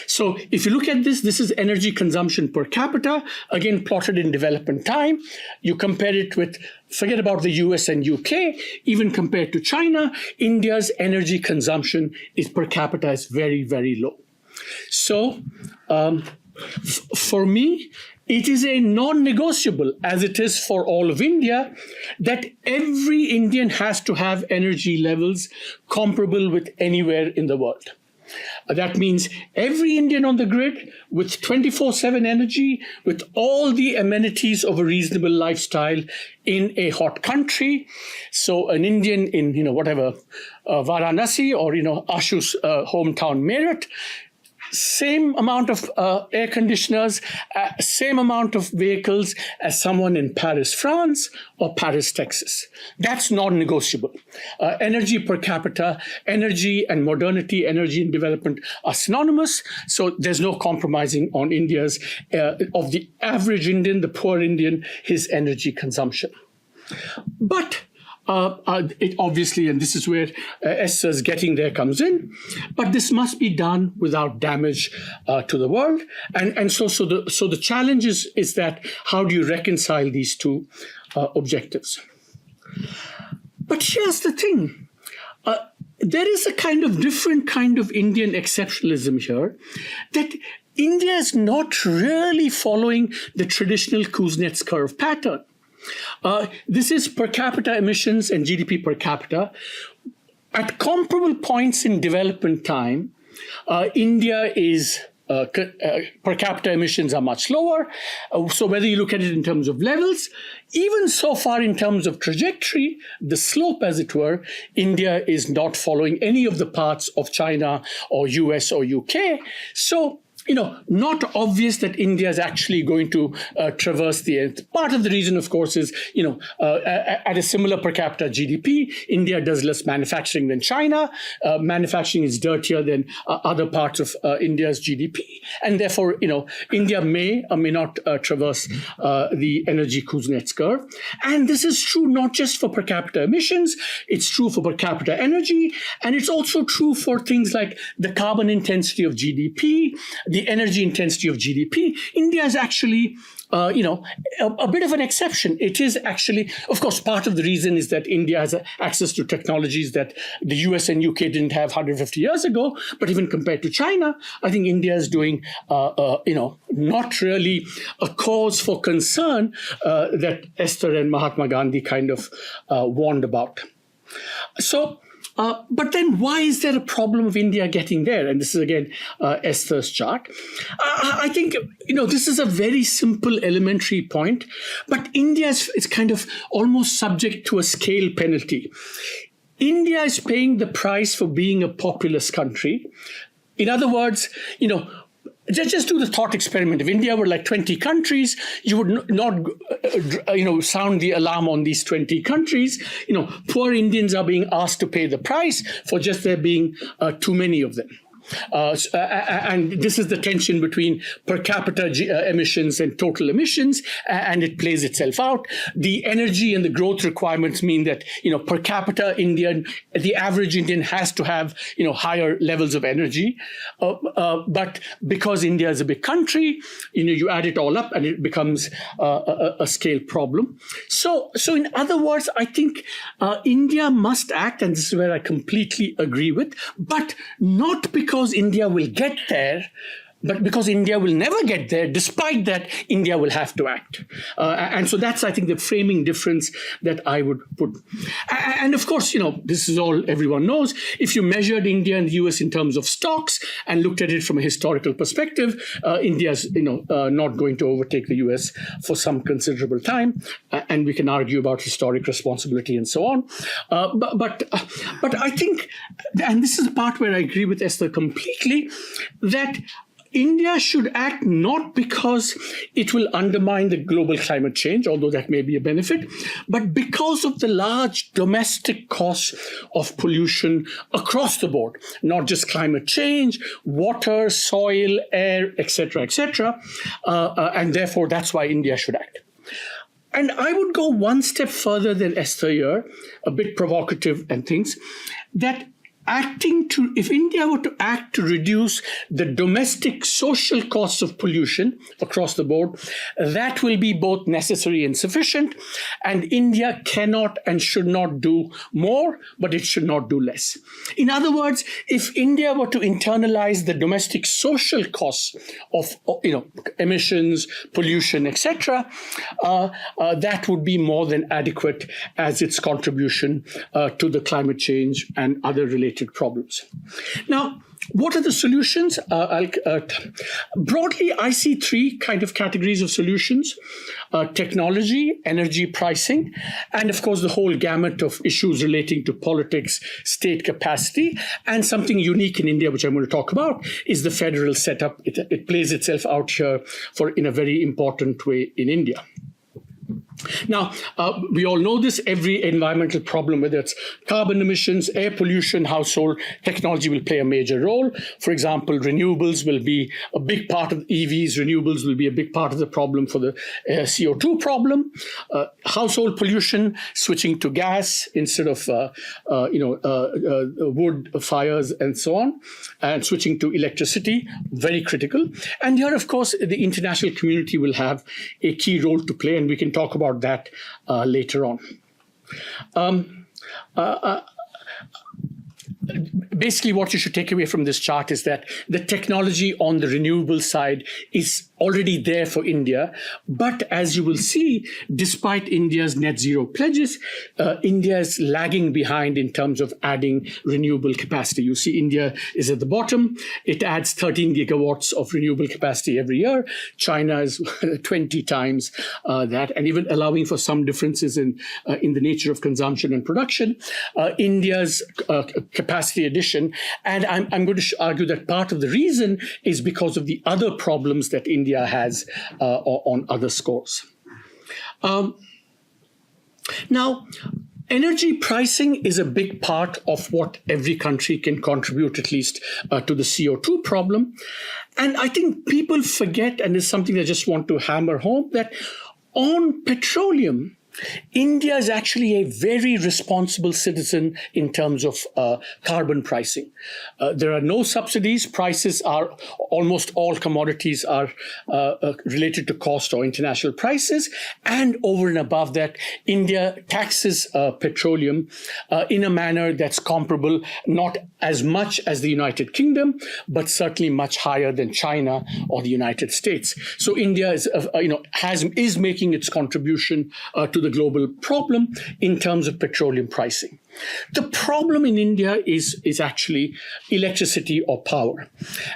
So if you look at this, this is energy consumption per capita, again plotted in development time. You compare it with, forget about the US and UK, even compared to China, India's energy consumption per capita is very, very low. So for me, it is a non-negotiable, as it is for all of India, that every Indian has to have energy levels comparable with anywhere in the world. That means every Indian on the grid with 24/7 energy, with all the amenities of a reasonable lifestyle in a hot country. So an Indian in, Varanasi or, Ashu's hometown Meerut, same amount of air conditioners, same amount of vehicles as someone in Paris, France, or Paris, Texas. That's non-negotiable. Energy per capita, energy and modernity, energy and development are synonymous. So there's no compromising on India's, of the average Indian, the poor Indian, his energy consumption. But it obviously, and this is where Esther's getting there comes in, but this must be done without damage to the world. And so the challenge is that how do you reconcile these two objectives? But here's the thing. There is a kind of different kind of Indian exceptionalism here, that India is not really following the traditional Kuznets curve pattern. This is per capita emissions and GDP per capita. At comparable points in development time, India is per capita emissions are much lower. So whether you look at it in terms of levels, even so far in terms of trajectory, the slope, as it were, India is not following any of the paths of China or US or UK. So not obvious that India is actually going to traverse the earth. Part of the reason, of course, is, at a similar per capita GDP, India does less manufacturing than China. Manufacturing is dirtier than other parts of India's GDP. And therefore, India may or may not traverse the energy Kuznets curve. And this is true not just for per capita emissions, it's true for per capita energy, and it's also true for things like the carbon intensity of GDP, the energy intensity of GDP. India is actually, a bit of an exception. It is actually, of course, part of the reason is that India has access to technologies that the US and UK didn't have 150 years ago. But even compared to China, I think India is doing, not really a cause for concern that Esther and Mahatma Gandhi kind of warned about. So, but then why is there a problem of India getting there? And this is, again, Esther's chart. I think, this is a very simple elementary point, but India is kind of almost subject to a scale penalty. India is paying the price for being a populous country. In other words, just do the thought experiment. If India were like 20 countries, you would not, sound the alarm on these 20 countries. Poor Indians are being asked to pay the price for just there being too many of them. And this is the tension between per capita emissions and total emissions, and it plays itself out. The energy and the growth requirements mean that, per capita Indian, the average Indian has to have, higher levels of energy. But because India is a big country, you add it all up and it becomes a scale problem. So in other words, I think India must act, and this is where I completely agree with, but not because India will get there, But because India will never get there, despite that, India will have to act. And so that's, I think, the framing difference that I would put. And of course, this is all everyone knows. If you measured India and the US in terms of stocks and looked at it from a historical perspective, India's not going to overtake the US for some considerable time. And we can argue about historic responsibility and so on. But I think, and this is the part where I agree with Esther completely, that India should act not because it will undermine the global climate change, although that may be a benefit, but because of the large domestic costs of pollution across the board, not just climate change, water, soil, air, etc., and therefore that's why India should act. And I would go one step further than Esther here, a bit provocative and things, that if India were to act to reduce the domestic social costs of pollution across the board, that will be both necessary and sufficient. And India cannot and should not do more, but it should not do less. In other words, if India were to internalize the domestic social costs of emissions, pollution, etc., that would be more than adequate as its contribution to the climate change and other related problems. Now, what are the solutions? Broadly, I see three kind of categories of solutions: technology, energy pricing, and of course the whole gamut of issues relating to politics, state capacity, and something unique in India, which I'm going to talk about, is the federal setup. It plays itself out here in a very important way in India. Now, we all know this. Every environmental problem, whether it's carbon emissions, air pollution, household, technology will play a major role. For example, renewables will be a big part of EVs. Renewables will be a big part of the problem for the CO2 problem. Household pollution, switching to gas instead of wood fires and so on, and switching to electricity, very critical. And here, of course, the international community will have a key role to play, and we can talk about that later on. Basically, what you should take away from this chart is that the technology on the renewable side is already there for India. But as you will see, despite India's net zero pledges, India is lagging behind in terms of adding renewable capacity. You see India is at the bottom. It adds 13 gigawatts of renewable capacity every year. China is 20 times that, and even allowing for some differences in the nature of consumption and production. India's capacity addition, and I'm going to argue that part of the reason is because of the other problems that India has on other scores. Now, energy pricing is a big part of what every country can contribute, at least to the CO2 problem. And I think people forget, and it's something I just want to hammer home, that on petroleum, India is actually a very responsible citizen in terms of carbon pricing. There are no subsidies. Prices are, almost all commodities are related to cost or international prices. And over and above that, India taxes petroleum in a manner that's comparable, not as much as the United Kingdom, but certainly much higher than China or the United States. So India is making its contribution to the global problem in terms of petroleum pricing. The problem in India is actually electricity or power.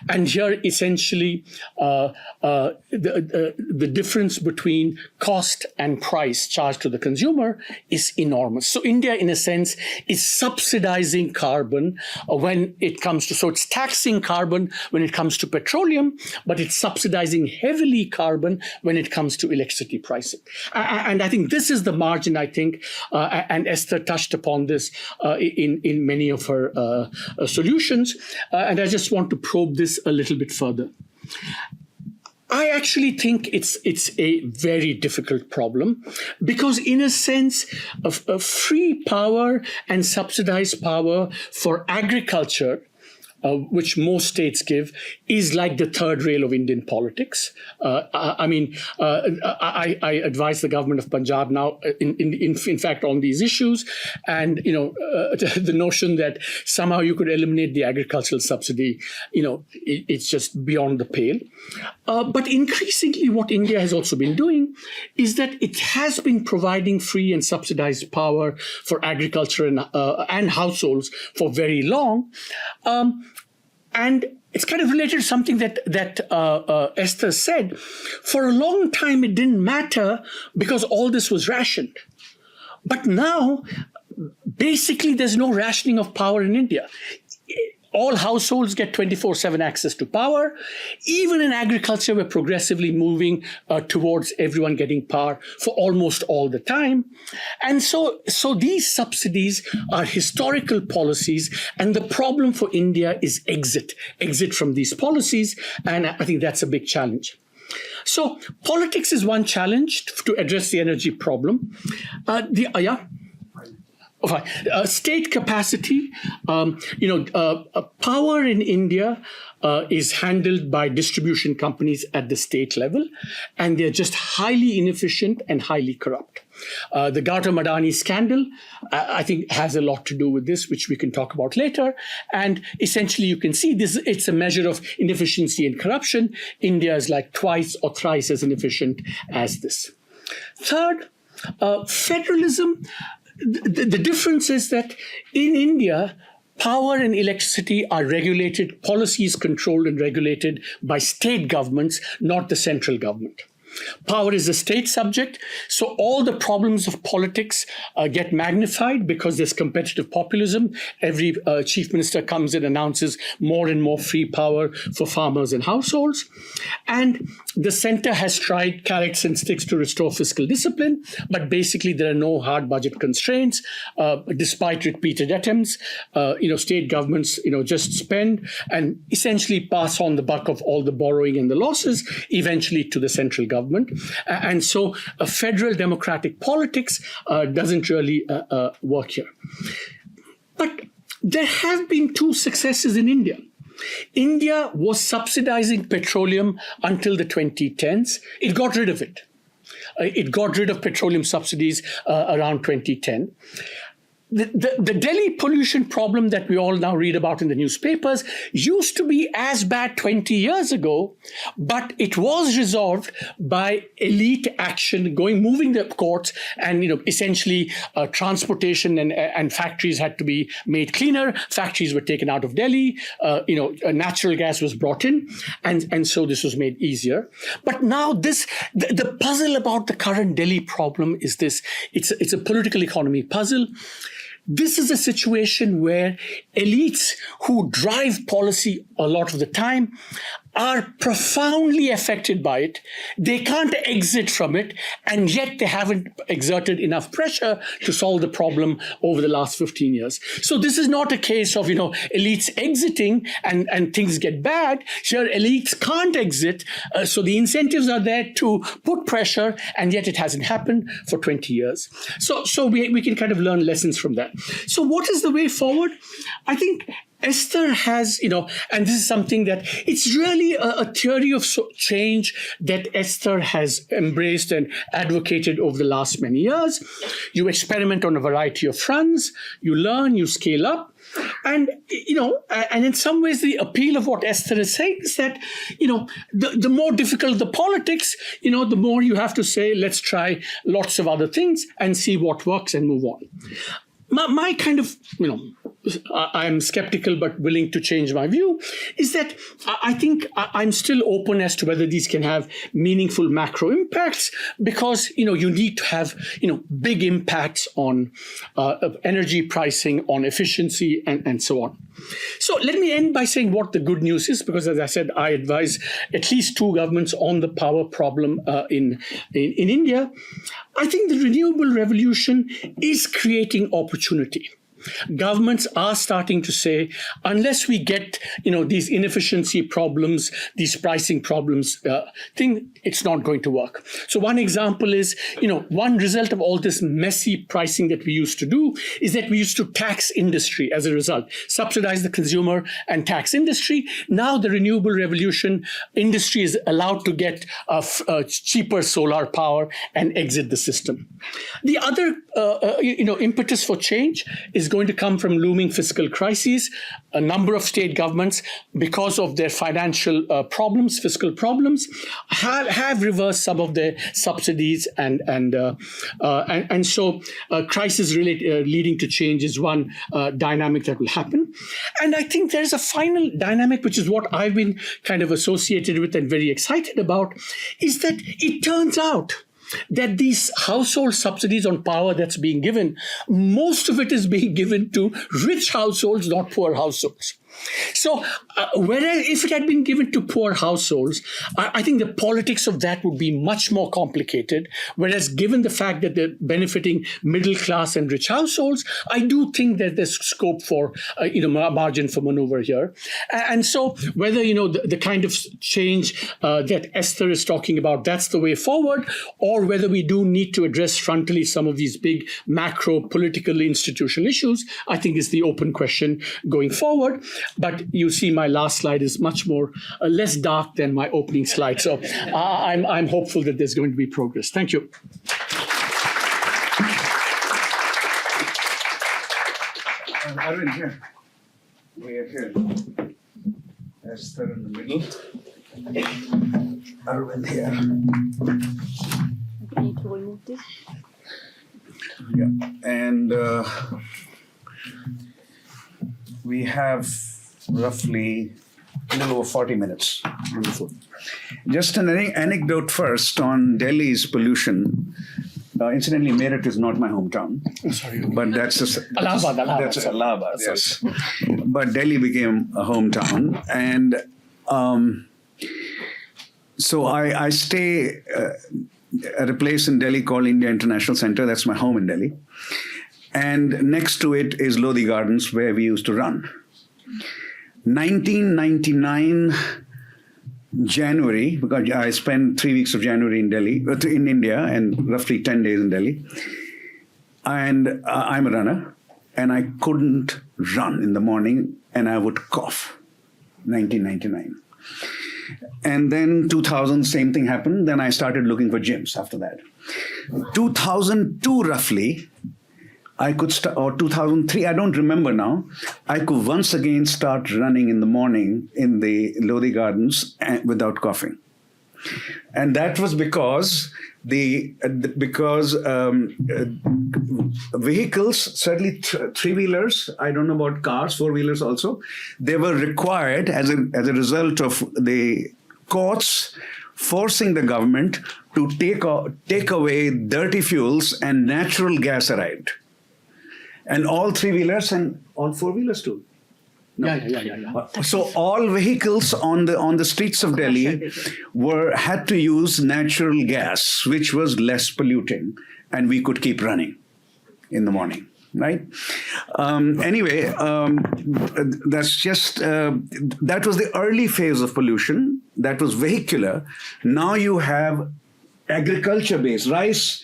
And here, essentially, the difference between cost and price charged to the consumer is enormous. So India, in a sense, is subsidizing carbon when it comes to, so it's taxing carbon when it comes to petroleum, but it's subsidizing heavily carbon when it comes to electricity pricing. And I think this is the margin, I think, and Esther touched upon this in many of her solutions. And I just want to probe this a little bit further. I actually think it's a very difficult problem because, in a sense, of free power and subsidized power for agriculture which most states give, is like the third rail of Indian politics. I advise the government of Punjab now, in fact, on these issues, and the notion that somehow you could eliminate the agricultural subsidy, it's just beyond the pale. But increasingly, what India has also been doing is that it has been providing free and subsidized power for agriculture and households for very long. And it's kind of related to something that Esther said. For a long time, it didn't matter because all this was rationed. But now, basically, there's no rationing of power in India. All households get 24/7 access to power. Even in agriculture, we're progressively moving towards everyone getting power for almost all the time. And so these subsidies are historical policies. And the problem for India is exit from these policies. And I think that's a big challenge. So politics is one challenge to address the energy problem. State capacity, power in India is handled by distribution companies at the state level, and they're just highly inefficient and highly corrupt. The Gautam Adani scandal, I think, has a lot to do with this, which we can talk about later. And essentially, you can see this, it's a measure of inefficiency and corruption. India is like twice or thrice as inefficient as this. Third, federalism. The difference is that in India, power and electricity are regulated, policies controlled and regulated by state governments, not the central government. Power is a state subject, so all the problems of politics get magnified because there's competitive populism. Every chief minister comes and announces more and more free power for farmers and households. And the center has tried carrots and sticks to restore fiscal discipline, but basically there are no hard budget constraints. Despite repeated attempts, state governments, just spend and essentially pass on the buck of all the borrowing and the losses eventually to the central government. And so a federal democratic politics doesn't really work here. But there have been two successes in India. India was subsidizing petroleum until the 2010s. It got rid of it. It got rid of petroleum subsidies around 2010. The Delhi pollution problem that we all now read about in the newspapers used to be as bad 20 years ago, but it was resolved by elite action, moving the courts, and essentially transportation and factories had to be made cleaner. Factories were taken out of Delhi. Natural gas was brought in, and so this was made easier. But now the puzzle about the current Delhi problem is this: it's a political economy puzzle. This is a situation where elites who drive policy a lot of the time are profoundly affected by it. They can't exit from it, and yet they haven't exerted enough pressure to solve the problem over the last 15 years. So this is not a case of, elites exiting and things get bad. Here, elites can't exit, so the incentives are there to put pressure, and yet it hasn't happened for 20 years. So we can kind of learn lessons from that. So what is the way forward? I think Esther has, and this is something that it's really a theory of change that Esther has embraced and advocated over the last many years. You experiment on a variety of fronts, you learn, you scale up. And, and in some ways, the appeal of what Esther is saying is that, the more difficult the politics, the more you have to say, let's try lots of other things and see what works and move on. My kind of, I'm skeptical but willing to change my view, is that I think I'm still open as to whether these can have meaningful macro impacts, because, you need to have, big impacts on energy pricing, on efficiency, and so on. So let me end by saying what the good news is, because as I said, I advise at least two governments on the power problem in India. I think the renewable revolution is creating opportunity. governments are starting to say, unless we get, these inefficiency problems, these pricing problems, it's not going to work. So one example is, one result of all this messy pricing that we used to do is that we used to tax industry as a result, subsidize the consumer and tax industry. Now the renewable revolution, industry is allowed to get cheaper solar power and exit the system. The other, impetus for change is going to come from looming fiscal crises. A number of state governments, because of their financial fiscal problems, have reversed some of their subsidies, and so crisis leading to change is one dynamic that will happen. And I think there's a final dynamic, which is what I've been kind of associated with and very excited about, is that it turns out that these household subsidies on power that's being given, most of it is being given to rich households, not poor households. So whereas if it had been given to poor households, I think the politics of that would be much more complicated. Whereas given the fact that they're benefiting middle class and rich households, I do think that there's scope for margin for maneuver here. And so whether the kind of change that Esther is talking about, that's the way forward, or whether we do need to address frontally some of these big macro political institutional issues, I think is the open question going forward. But you see, my last slide is much more less dark than my opening slide. So I'm hopeful that there's going to be progress. Thank you. Arvind, here. We are here. Esther in the middle. Arvind here. I need to remove this. Yeah. And we have roughly a little over 40 minutes. Wonderful. Just an anecdote first on Delhi's pollution. Incidentally, Meerut is not my hometown. Sorry. But that's Allahabad. That's Allahabad, yes. But Delhi became a hometown. And so I stay at a place in Delhi called India International Center. That's my home in Delhi. And next to it is Lodi Gardens, where we used to run. 1999 January, because I spent 3 weeks of January in Delhi, in India, and roughly 10 days in Delhi. And I'm a runner, and I couldn't run in the morning, and I would cough. 1999. And then 2000, same thing happened. Then I started looking for gyms after that. 2002, roughly, I could start, or 2003, I don't remember now, I could once again start running in the morning in the Lodi Gardens without coughing. And that was because vehicles, certainly three-wheelers, I don't know about cars, four-wheelers also, they were required as a result of the courts forcing the government to take away dirty fuels, and natural gas arrived. And all three-wheelers and all four-wheelers too. No. Yeah. So all vehicles on the streets of Delhi had to use natural gas, which was less polluting, and we could keep running in the morning, right? Anyway, that's just that was the early phase of pollution. That was vehicular. Now you have agriculture-based rice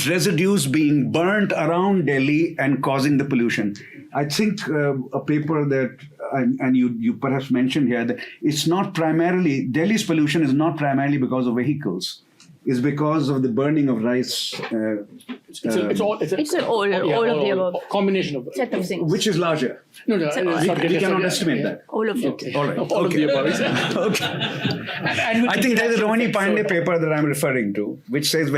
residues being burnt around Delhi and causing the pollution. I think a paper that, and you perhaps mentioned here, that it's not primarily, Delhi's pollution is not primarily because of vehicles. It's because of the burning of rice. It's all of the above. Combination of Set of things. Which is larger? No, we cannot estimate that. All of it. Okay. All right. All of the above. Okay. I think there's a Rohini Pandey paper that I'm referring to, which says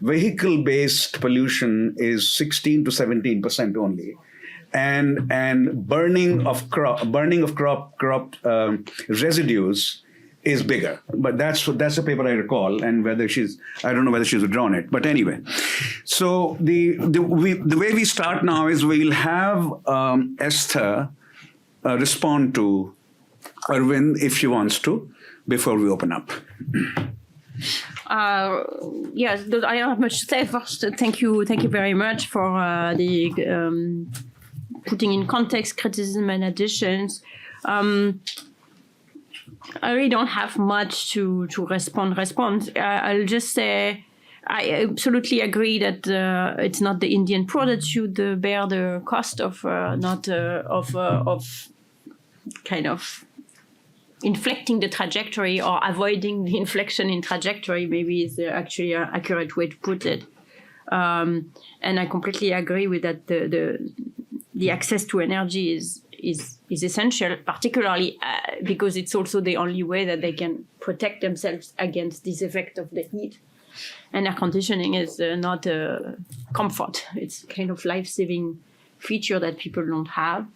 vehicle-based pollution is 16 to 17% only, and burning of crop residues is bigger. But that's a paper I recall, and I don't know whether she's withdrawn it. But anyway, so the way we start now is we'll have Esther respond to Arvind if she wants to before we open up. Yes, I don't have much to say. First, thank you very much for the putting in context, criticism, and additions. I really don't have much to respond. I'll just say I absolutely agree that it's not the Indian poor that should bear the cost of kind of inflecting the trajectory or avoiding the inflection in trajectory. Maybe is actually an accurate way to put it. And I completely agree with that. The access to energy is essential, particularly because it's also the only way that they can protect themselves against this effect of the heat. And air conditioning is not a comfort. It's kind of life-saving feature that people don't have.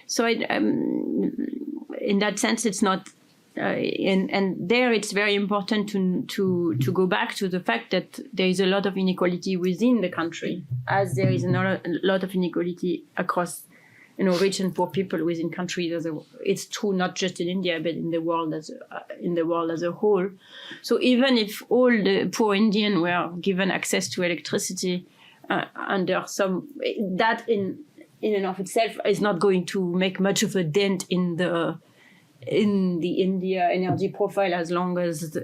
So in that sense, it's not, and there it's very important to go back to the fact that there is a lot of inequality within the country, as there is a lot of inequality across, rich and poor people within countries. It's true not just in India, but in the world as a whole. So even if all the poor Indian were given access to electricity under some, that in and of itself is not going to make much of a dent in the India energy profile as long as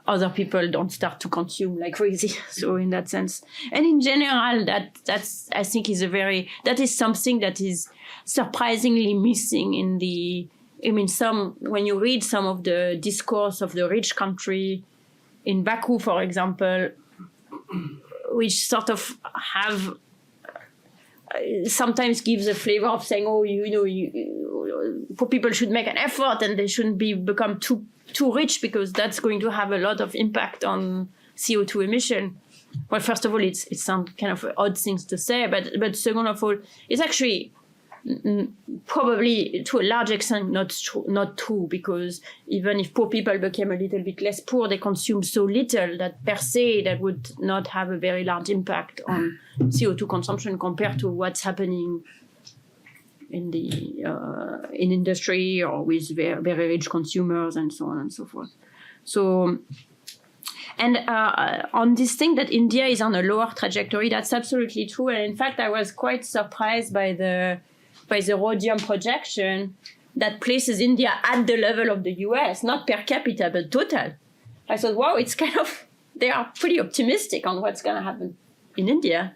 other people don't start to consume like crazy. So in that sense, and in general, that's I think that is something that is surprisingly missing in when you read some of the discourse of the rich country in Baku, for example, which sort of have sometimes gives a flavor of saying, poor people should make an effort and they shouldn't become too rich because that's going to have a lot of impact on CO2 emission. Well, first of all, it's some kind of odd things to say, but second of all, it's actually probably to a large extent not true, because even if poor people became a little bit less poor, they consume so little that per se that would not have a very large impact on CO2 consumption compared to what's happening in industry or with very, very rich consumers and so on and so forth. So, and on this thing that India is on a lower trajectory, that's absolutely true. And in fact, I was quite surprised by the Rhodium projection that places India at the level of the US, not per capita, but total. I thought, wow, it's kind of, they are pretty optimistic on what's going to happen in India.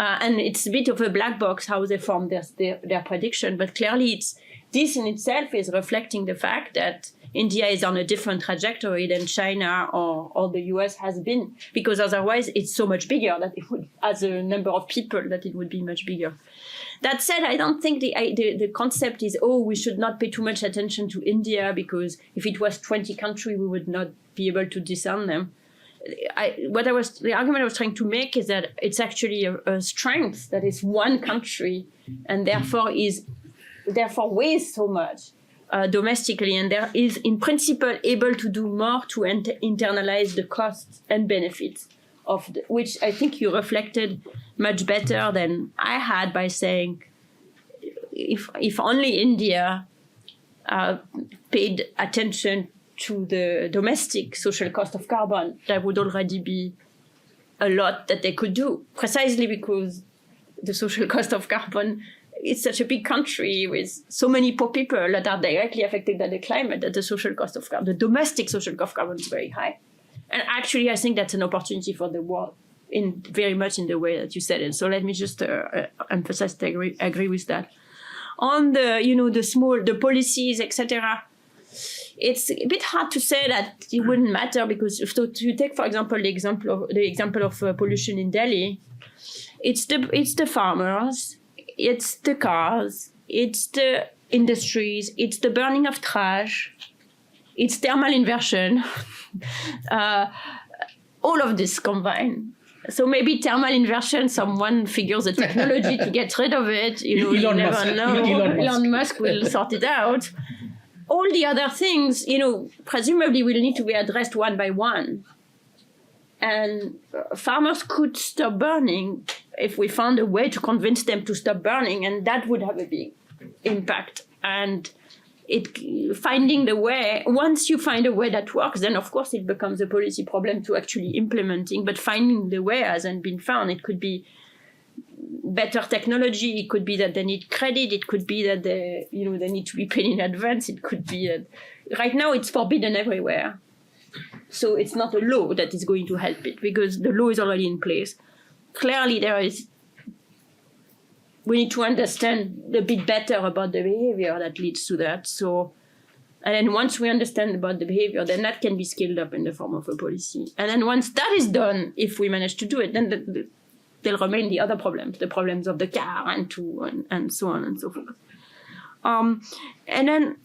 And it's a bit of a black box how they form their prediction. But clearly, this in itself is reflecting the fact that India is on a different trajectory than China or the US has been, because otherwise it's so much bigger that it would, as a number of people, that it would be much bigger. That said, I don't think the concept is, we should not pay too much attention to India because if it was 20 countries, we would not be able to discern them. The argument I was trying to make is that it's actually a strength that is one country and therefore weighs so much domestically, and there is in principle able to do more to internalize the costs and benefits of which I think you reflected much better than I had by saying if only India paid attention to the domestic social cost of carbon, there would already be a lot that they could do, precisely because the social cost of carbon is such a big country with so many poor people that are directly affected by the climate that the social cost of carbon, the domestic social cost of carbon is very high. And actually, I think that's an opportunity for the world very much in the way that you said it. So let me just emphasize that I agree with that. On the policies, etc., it's a bit hard to say that it wouldn't matter because if you take, for example, the example of pollution in Delhi, it's the farmers, it's the cars, it's the industries, it's the burning of trash, it's thermal inversion, all of this combined. So maybe thermal inversion, someone figures a technology to get rid of it. You never know. Elon Musk will sort it out. All the other things, presumably will need to be addressed one by one. And farmers could stop burning if we found a way to convince them to stop burning, and that would have a big impact. And finding the way, once you find a way that works, then of course it becomes a policy problem to actually implementing, but finding the way hasn't been found. It could be better technology, it could be that they need credit, it could be that they need to be paid in advance, it could be that right now it's forbidden everywhere. So it's not a law that is going to help it, because the law is already in place. Clearly we need to understand a bit better about the behavior that leads to that. So, and then once we understand about the behavior, then that can be scaled up in the form of a policy. And then once that is done, if we manage to do it, then there'll remain the other problems, the problems of the car and so on and so forth. And then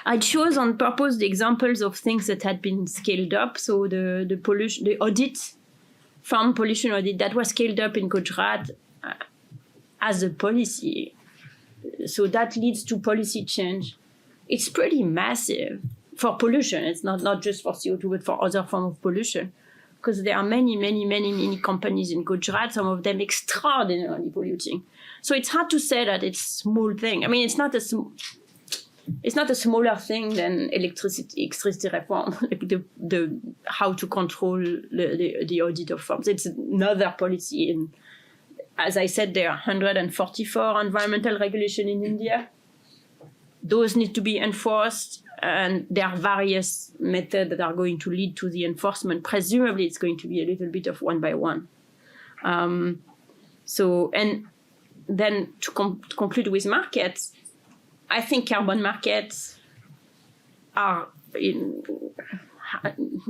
I chose on purpose the examples of things that had been scaled up. So the pollution, the audit, farm pollution audit, that was scaled up in Gujarat as a policy. So that leads to policy change. It's pretty massive for pollution. It's not just for CO2, but for other forms of pollution. Because there are many companies in Gujarat, some of them extraordinarily polluting. So it's hard to say that it's a small thing. I mean, it's not a smaller thing than electricity reform, like the how to control the audit of farms. It's another policy. And as I said, there are 144 environmental regulations in India. Those need to be enforced, and there are various methods that are going to lead to the enforcement. Presumably, it's going to be a little bit of one by one. And then to conclude with markets, I think carbon markets are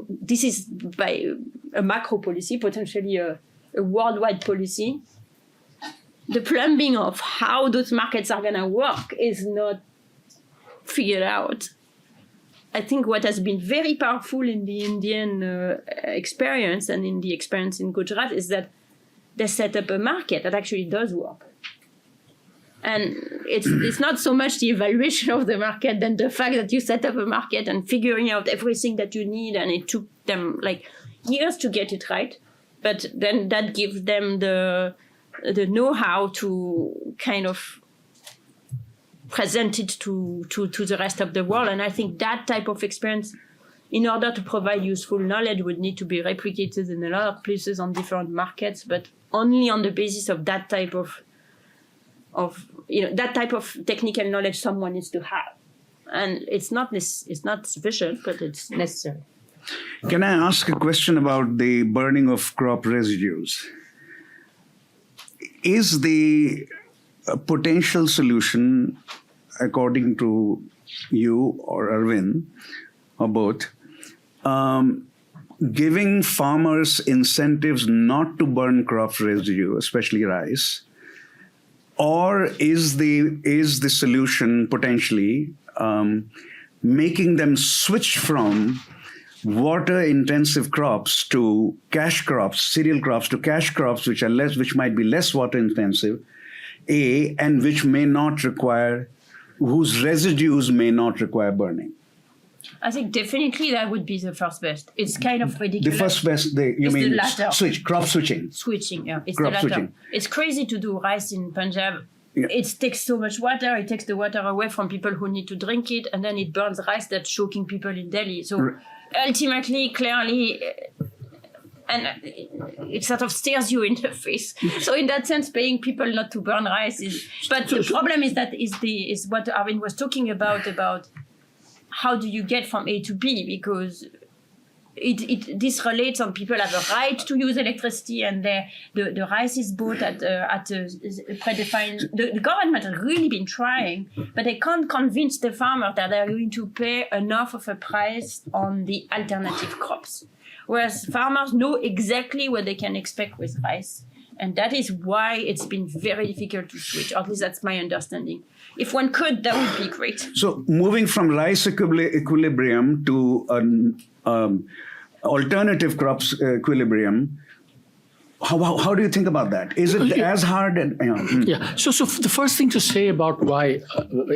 this is by a macro policy, potentially a worldwide policy. The plumbing of how those markets are going to work is not figured out. I think what has been very powerful in the Indian experience and in the experience in Gujarat is that they set up a market that actually does work. And it's not so much the evaluation of the market than the fact that you set up a market and figuring out everything that you need, and it took them like years to get it right. But then that gives them the know-how to kind of present it to the rest of the world. And I think that type of experience, in order to provide useful knowledge, would need to be replicated in a lot of places on different markets, but only on the basis of that type of that type of technical knowledge someone needs to have. And it's not sufficient, but it's necessary. Can I ask a question about the burning of crop residues? Is the potential solution, according to you or Arvind, or both, giving farmers incentives not to burn crop residue, especially rice, or is the solution potentially making them switch from water-intensive crops to cash crops, cereal crops to cash crops, which might be less water-intensive, and whose residues may not require burning? I think definitely that would be the first best. It's kind of ridiculous. The first best, you it's mean the latter. Crop switching? Switching, yeah. It's crop the latter. Switching. It's crazy to do rice in Punjab. Yeah. It takes so much water. It takes the water away from people who need to drink it, and then it burns rice that's choking people in Delhi. So ultimately, clearly, and it sort of stares you in the face. So in that sense, paying people not to burn rice is. But the problem is that is what Arvind was talking about how do you get from A to B, because this relates on people have a right to use electricity, and the rice is bought at a predefined. The government has really been trying, but they can't convince the farmer that they're going to pay enough of a price on the alternative crops. Whereas farmers know exactly what they can expect with rice. And that is why it's been very difficult to switch. At least that's my understanding. If one could, that would be great. So moving from rice equilibrium to an alternative crops equilibrium, how do you think about that? Is it as hard? Yeah. So the first thing to say about why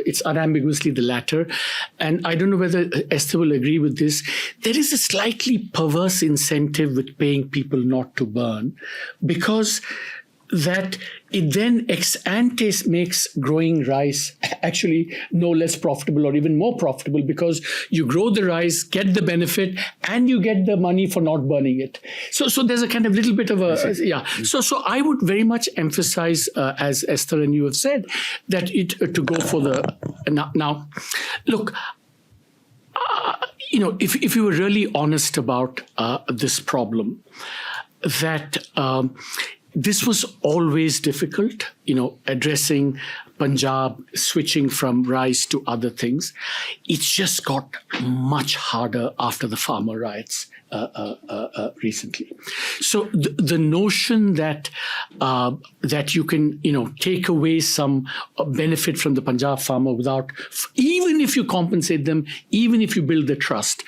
it's unambiguously the latter, and I don't know whether Esther will agree with this, there is a slightly perverse incentive with paying people not to burn, because that it then ex ante makes growing rice actually no less profitable or even more profitable, because you grow the rice, get the benefit, and you get the money for not burning it. So there's a kind of little bit of a, yeah. So I would very much emphasize, as Esther and you have said, that to go for the, now look, if you were really honest about this problem, that this was always difficult, addressing Punjab, switching from rice to other things. It's just got much harder after the farmer riots recently. So the notion that that you can, take away some benefit from the Punjab farmer without, even if you compensate them, even if you build the trust,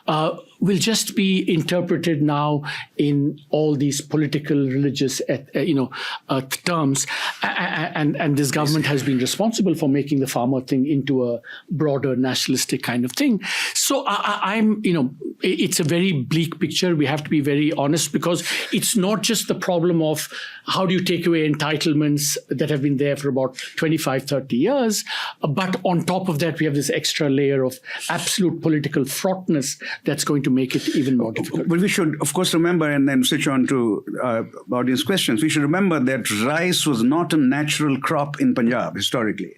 will just be interpreted now in all these political, religious, terms. And this government has been responsible for making the farmer thing into a broader nationalistic kind of thing. So I'm, it's a very bleak picture. We have to be very honest, because it's not just the problem of how do you take away entitlements that have been there for about 25, 30 years, but on top of that, we have this extra layer of absolute political fraughtness that's going to make it even more difficult. But we should, of course, remember, and then switch on to audience questions, we should remember that rice was not a natural crop in Punjab historically.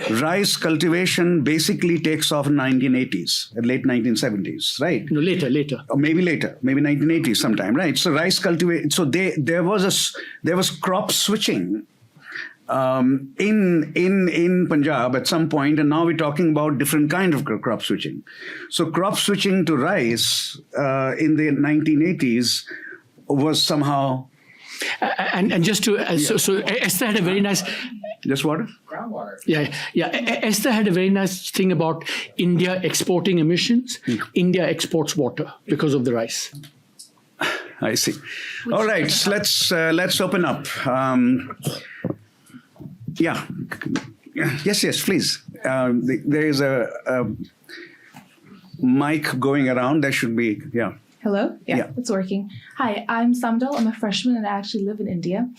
Rice cultivation basically takes off in 1980s, late 1970s, right? No, later. Or maybe 1980s sometime, right? So rice cultivation, so there was crop switching in Punjab at some point, and now we're talking about different kind of crop switching. So crop switching to rice in the 1980s was somehow... And just to, so Esther had a very nice... Just water? Groundwater. Yeah. Esther had a very nice thing about India exporting emissions. India exports water because of the rice. I see. All right, so let's open up. Yeah. Yes, please. There is a mic going around. There should be, yeah. Hello? Yeah, it's working. Hi, I'm Samdal. I'm a freshman and I actually live in India.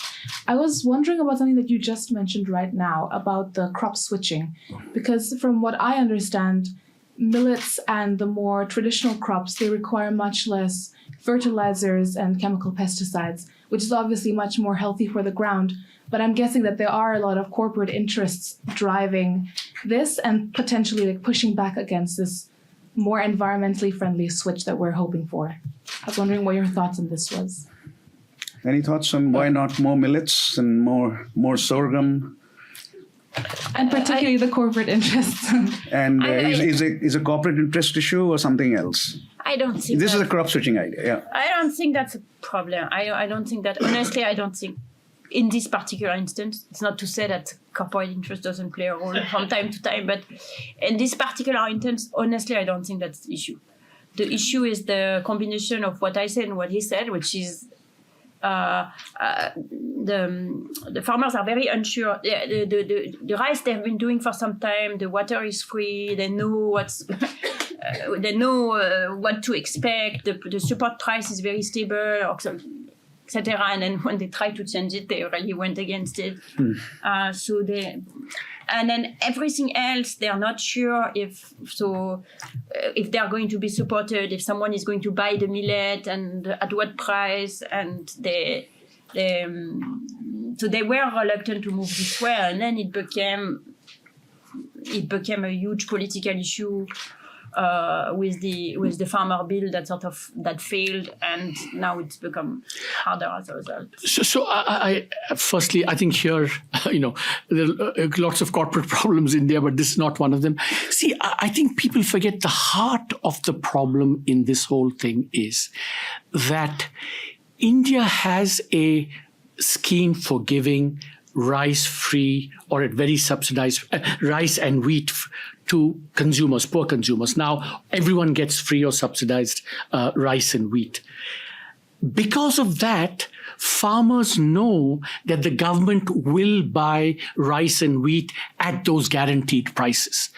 I was wondering about something that you just mentioned right now about the crop switching, because from what I understand, millets and the more traditional crops, they require much less fertilizers and chemical pesticides, which is obviously much more healthy for the ground. But I'm guessing that there are a lot of corporate interests driving this and potentially pushing back against this more environmentally friendly switch that we're hoping for. I was wondering what your thoughts on this was. Any thoughts on why not more millets and more sorghum? And particularly the corporate interests. And is a corporate interest issue or something else? I don't think this is a crop switching idea. Yeah. I don't think that's a problem. I don't think that, honestly, I don't think in this particular instance, it's not to say that corporate interest doesn't play a role from time to time, but in this particular instance, honestly, I don't think that's the issue. The issue is the combination of what I said and what he said, which is the farmers are very unsure. The rice they've been doing for some time, the water is free, they know what's... they know what to expect, the support price is very stable, etc. And then when they try to change it, they really went against it. And then everything else, they are not sure if they are going to be supported, if someone is going to buy the millet and at what price, and so they were reluctant to move this way, and then it became a huge political issue. With the farmer bill that failed, and now it's become harder as a result. So I firstly, I think here, there are lots of corporate problems in India, but this is not one of them. See, I think people forget the heart of the problem in this whole thing is that India has a scheme for giving rice-free or at very subsidized rice and wheat to consumers, poor consumers. Now, everyone gets free or subsidized rice and wheat. Because of that, farmers know that the government will buy rice and wheat at those guaranteed prices.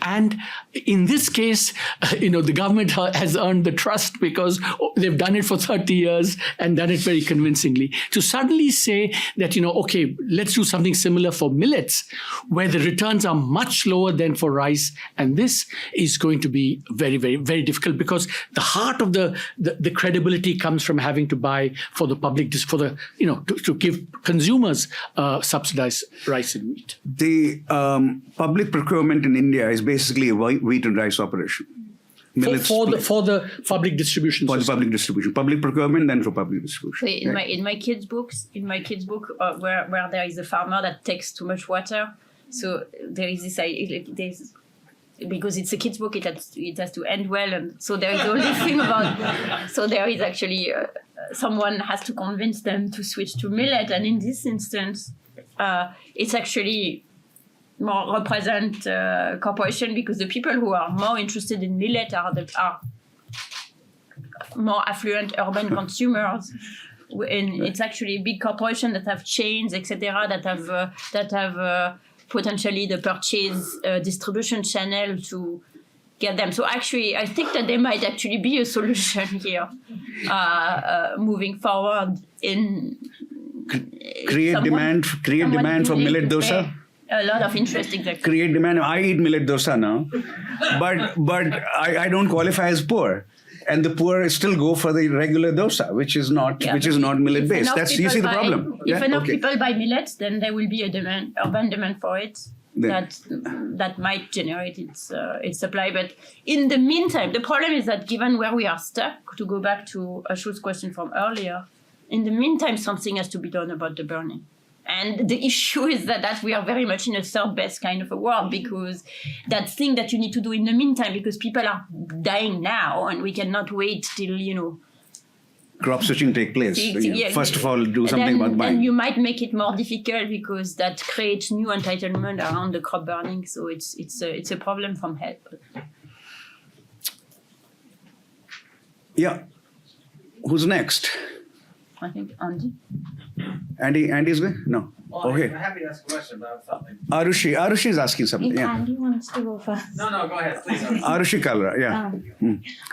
And in this case, the government has earned the trust because they've done it for 30 years and done it very convincingly. To suddenly say that, okay, let's do something similar for millets, where the returns are much lower than for rice, and this is going to be very, very, very difficult, because the heart of the credibility comes from having to buy for the public, to give consumers subsidized rice and wheat. The public procurement in India is basically a wheat and rice operation. For the public distribution for system. the public distribution, public procurement, then for public distribution. So in my kids' books, where there is a farmer that takes too much water, so there is this because it's a kids' book, it has to end well, and so there is all this thing about. So there is actually someone has to convince them to switch to millet, and in this instance, it's actually more represent corporation, because the people who are more interested in millet are more affluent urban consumers, and it's actually big corporations that have chains, etc., that have potentially the purchase distribution channel to get them. So actually, I think that there might actually be a solution here moving forward in create demand for millet dosa. A lot of interest, exactly. Create demand. I eat millet dosa now, but I don't qualify as poor, and the poor still go for the regular dosa, which is not millet based. That's you see the problem. If enough people buy millets, then there will be a urban demand for it. That might generate its supply. But in the meantime, the problem is that given where we are stuck, to go back to Ashu's question from earlier, in the meantime, something has to be done about the burning. And the issue is that we are very much in a third best kind of a world, because that thing that you need to do in the meantime, because people are dying now and we cannot wait till, crop switching take place. First of all, do something about buying. And you might make it more difficult, because that creates new entitlement around the crop burning. So it's a problem from health. Yeah. Who's next? I think Andy. Andy's going? No. Well, Okay. I'm happy to ask a question about something. Arushi is asking something. If Yeah. Andy wants to go first. No, go ahead, please. Arushi Kalra, yeah.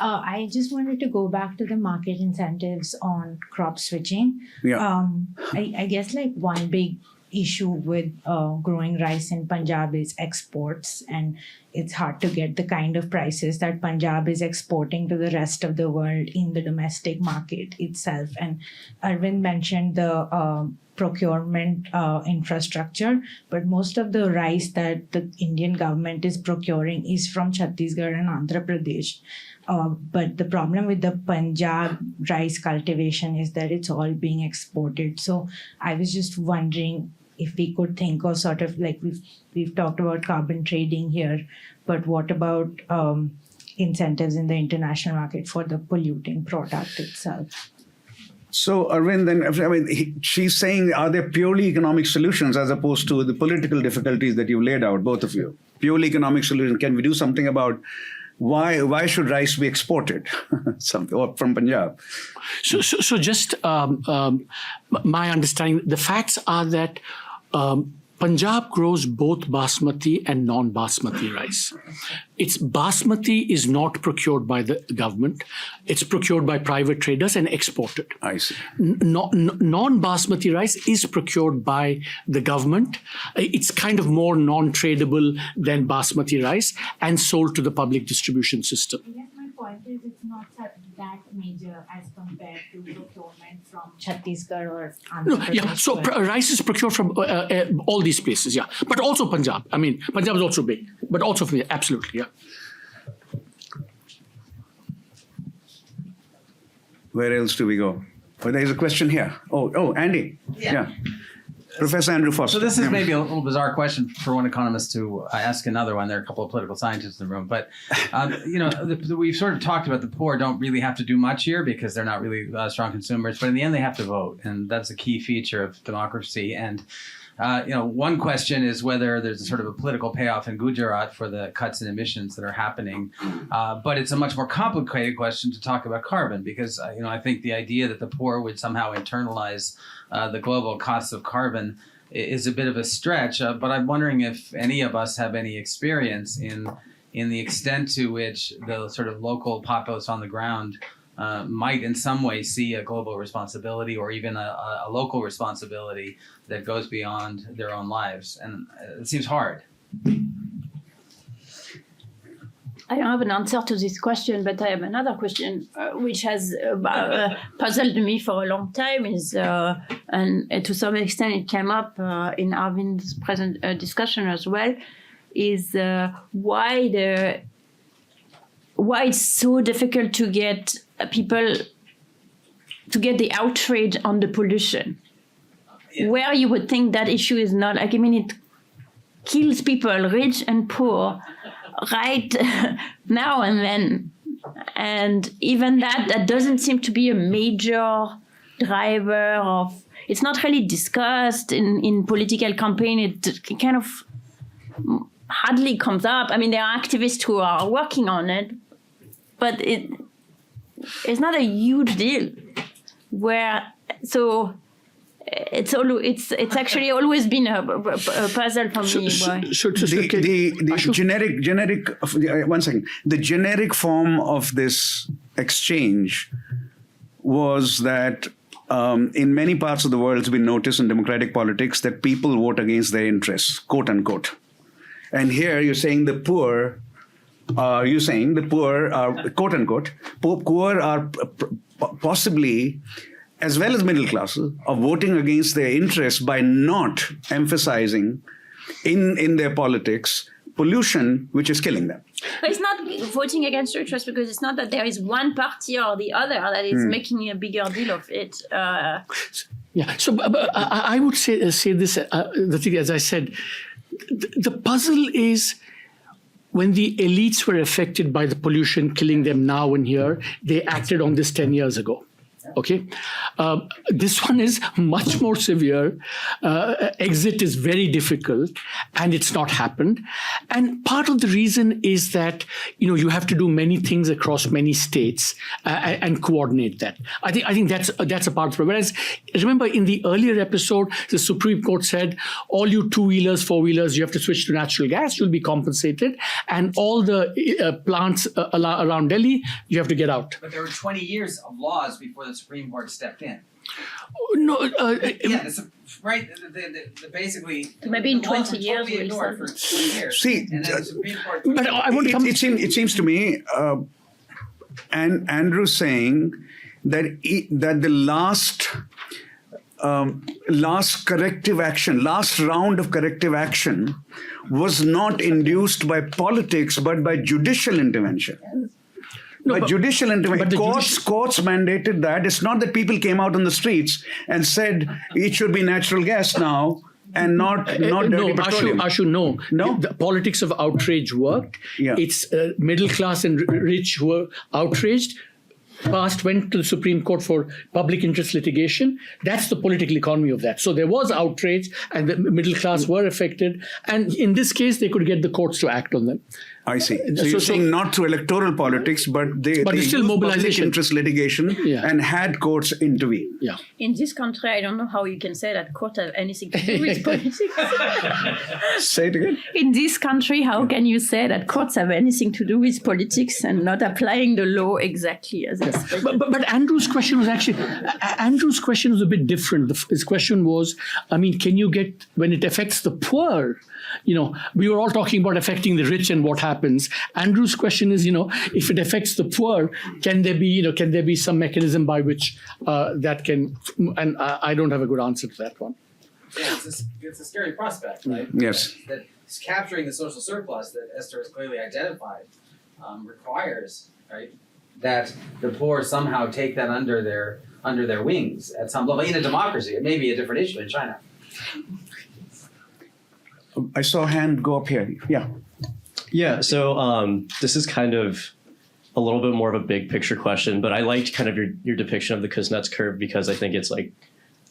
I just wanted to go back to the market incentives on crop switching. Yeah. I guess like one big issue with growing rice in Punjab is exports, and it's hard to get the kind of prices that Punjab is exporting to the rest of the world in the domestic market itself. And Arvind mentioned the procurement infrastructure, but most of the rice that the Indian government is procuring is from Chhattisgarh and Andhra Pradesh. But the problem with the Punjab rice cultivation is that it's all being exported. So I was just wondering if we could think of sort of like we've talked about carbon trading here, but what about incentives in the international market for the polluting product itself? So, Arvind, then, she's saying, are there purely economic solutions as opposed to the political difficulties that you've laid out, both of you? Purely economic solution. Can we do something about why should rice be exported from Punjab? So just my understanding, the facts are that Punjab grows both basmati and non-basmati rice. Its basmati is not procured by the government. It's procured by private traders and exported. I see. Non-basmati rice is procured by the government. It's kind of more non-tradable than basmati rice and sold to the public distribution system. Yes, my point is it's not that major as compared to procurement from Chhattisgarh or Andhra Pradesh. Yeah, so rice is procured from all these places, yeah. But also Punjab. I mean, Punjab is also big, but also from absolutely, yeah. Where else do we go? Well, there's a question here. Oh, Andy. Yeah. Professor Andrew Foster. So this is maybe a little bizarre question for one economist to ask another one. There are a couple of political scientists in the room, but we've sort of talked about the poor don't really have to do much here because they're not really strong consumers. But in the end, they have to vote, and that's a key feature of democracy. And one question is whether there's a sort of a political payoff in Gujarat for the cuts in emissions that are happening. But it's a much more complicated question to talk about carbon because, I think the idea that the poor would somehow internalize the global costs of carbon is a bit of a stretch. But I'm wondering if any of us have any experience in in the extent to which the sort of local populace on the ground might in some way see a global responsibility or even a local responsibility that goes beyond their own lives. And it seems hard. I don't have an answer to this question, but I have another question, which has puzzled me for a long time. And to some extent it came up in Arvind's present discussion as well, is why it's so difficult to get people to get the outrage on the pollution, where you would think that issue is not, like, I mean, it kills people, rich and poor, right now and then. And even that doesn't seem to be a major driver of, it's not really discussed in political campaign. It kind of hardly comes up. I mean, there are activists who are working on it, but it's not a huge deal. It's actually always been a puzzle for me. The generic form of this exchange was that in many parts of the world, it's been noticed in democratic politics that people vote against their interests, quote unquote. And here you're saying the poor. You're saying the poor are, quote unquote, poor are possibly, as well as middle classes, are voting against their interests by not emphasizing in their politics pollution, which is killing them. But it's not voting against your interest, because it's not that there is one party or the other that is making a bigger deal of it. Yeah, so I would say this, the thing, as I said, the puzzle is when the elites were affected by the pollution killing them now and here, they acted on this 10 years ago. Okay, this one is much more severe. Exit is very difficult, and it's not happened. And part of the reason is that you have to do many things across many states and coordinate that. I think that's a part of the problem. Whereas, remember in the earlier episode, the Supreme Court said all you 2-wheelers, 4-wheelers, you have to switch to natural gas. You'll be compensated, and all the plants around Delhi, you have to get out. But there were 20 years of laws before the Supreme Court stepped in. No, right. Basically, maybe in 20 years totally ignored for 20 years. See, and then the Supreme Court. But I want to come. It seems to me, and Andrew saying that the last corrective action, last round of corrective action, was not induced by politics but by judicial intervention. No, judicial intervention. Courts mandated that. It's not that people came out on the streets and said it should be natural gas now and not dirty petroleum. Ashu, no. The politics of outrage worked. Yeah. It's middle class and rich who were outraged. Went to the Supreme Court for public interest litigation. That's the political economy of that. So there was outrage, and the middle class were affected. And in this case, they could get the courts to act on them. I see. So you're saying not through electoral politics, but they still mobilization, public interest litigation, and had courts intervene. Yeah. In this country, I don't know how you can say that courts have anything to do with politics. Say it again. In this country, how can you say that courts have anything to do with politics and not applying the law exactly as it's written? But Andrew's question was a bit different. His question was, can you get, when it affects the poor, we were all talking about affecting the rich and what happens. Andrew's question is, if it affects the poor, can there be some mechanism by which that can? And I don't have a good answer to that one. Yeah, it's a scary prospect, right? Yes. That capturing the social surplus that Esther has clearly identified requires, right, that the poor somehow take that under their wings at some level. In a democracy, it may be a different issue in China. I saw a hand go up here. Yeah. Yeah, so this is kind of a little bit more of a big picture question, but I liked kind of your depiction of the Kuznets curve because I think it's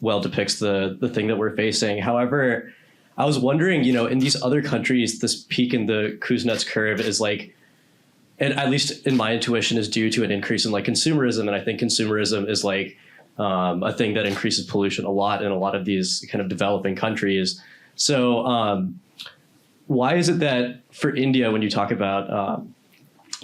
well depicts the thing that we're facing. However, I was wondering, in these other countries, this peak in the Kuznets curve is and at least in my intuition, is due to an increase in consumerism, and I think consumerism is a thing that increases pollution a lot in a lot of these kind of developing countries. So why is it that for India, when you talk about,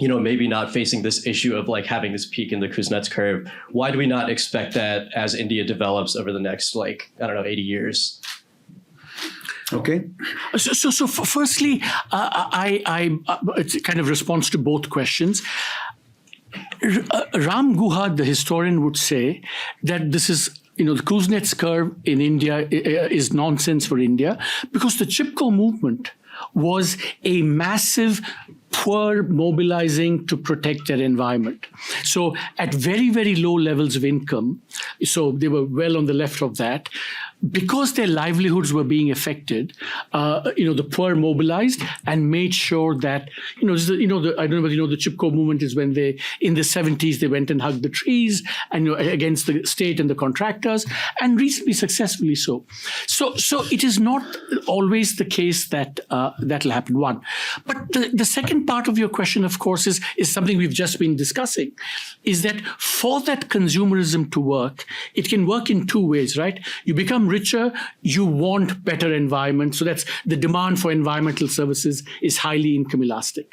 maybe not facing this issue of like having this peak in the Kuznets curve, why do we not expect that as India develops over the next 80 years? Okay. So firstly, I it's kind of response to both questions. Ram Guha, the historian, would say that this is, the Kuznets curve in India is nonsense for India, because the Chipko movement was a massive poor mobilizing to protect their environment. So at very, very low levels of income, so they were well on the left of that, because their livelihoods were being affected, the poor mobilized and made sure that, I don't know whether the Chipko movement is when in the 70s, they went and hugged the trees and against the state and the contractors, and reasonably successfully so. So it is not always the case that that'll happen, one. But the second part of your question, of course, is something we've just been discussing, is that for that consumerism to work, it can work in two ways, right? You become richer, you want better environment. So that's the demand for environmental services is highly income elastic.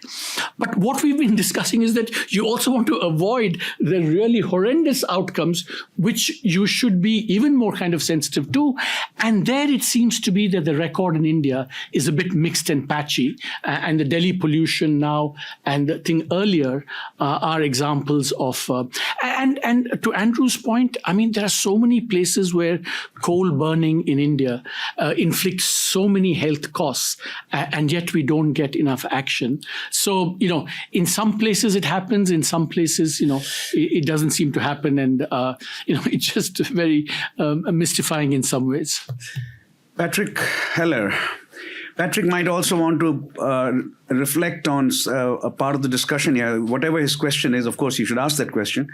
But what we've been discussing is that you also want to avoid the really horrendous outcomes, which you should be even more kind of sensitive to. And there it seems to be that the record in India is a bit mixed and patchy. And the Delhi pollution now and the thing earlier are examples of, and to Andrew's point, I mean, there are so many places where coal burning in India inflicts so many health costs, and yet we don't get enough action. So, in some places it happens, in some places, it doesn't seem to happen. And, it's just very mystifying in some ways. Patrick Heller. Patrick might also want to reflect on a part of the discussion here. Whatever his question is, of course, you should ask that question.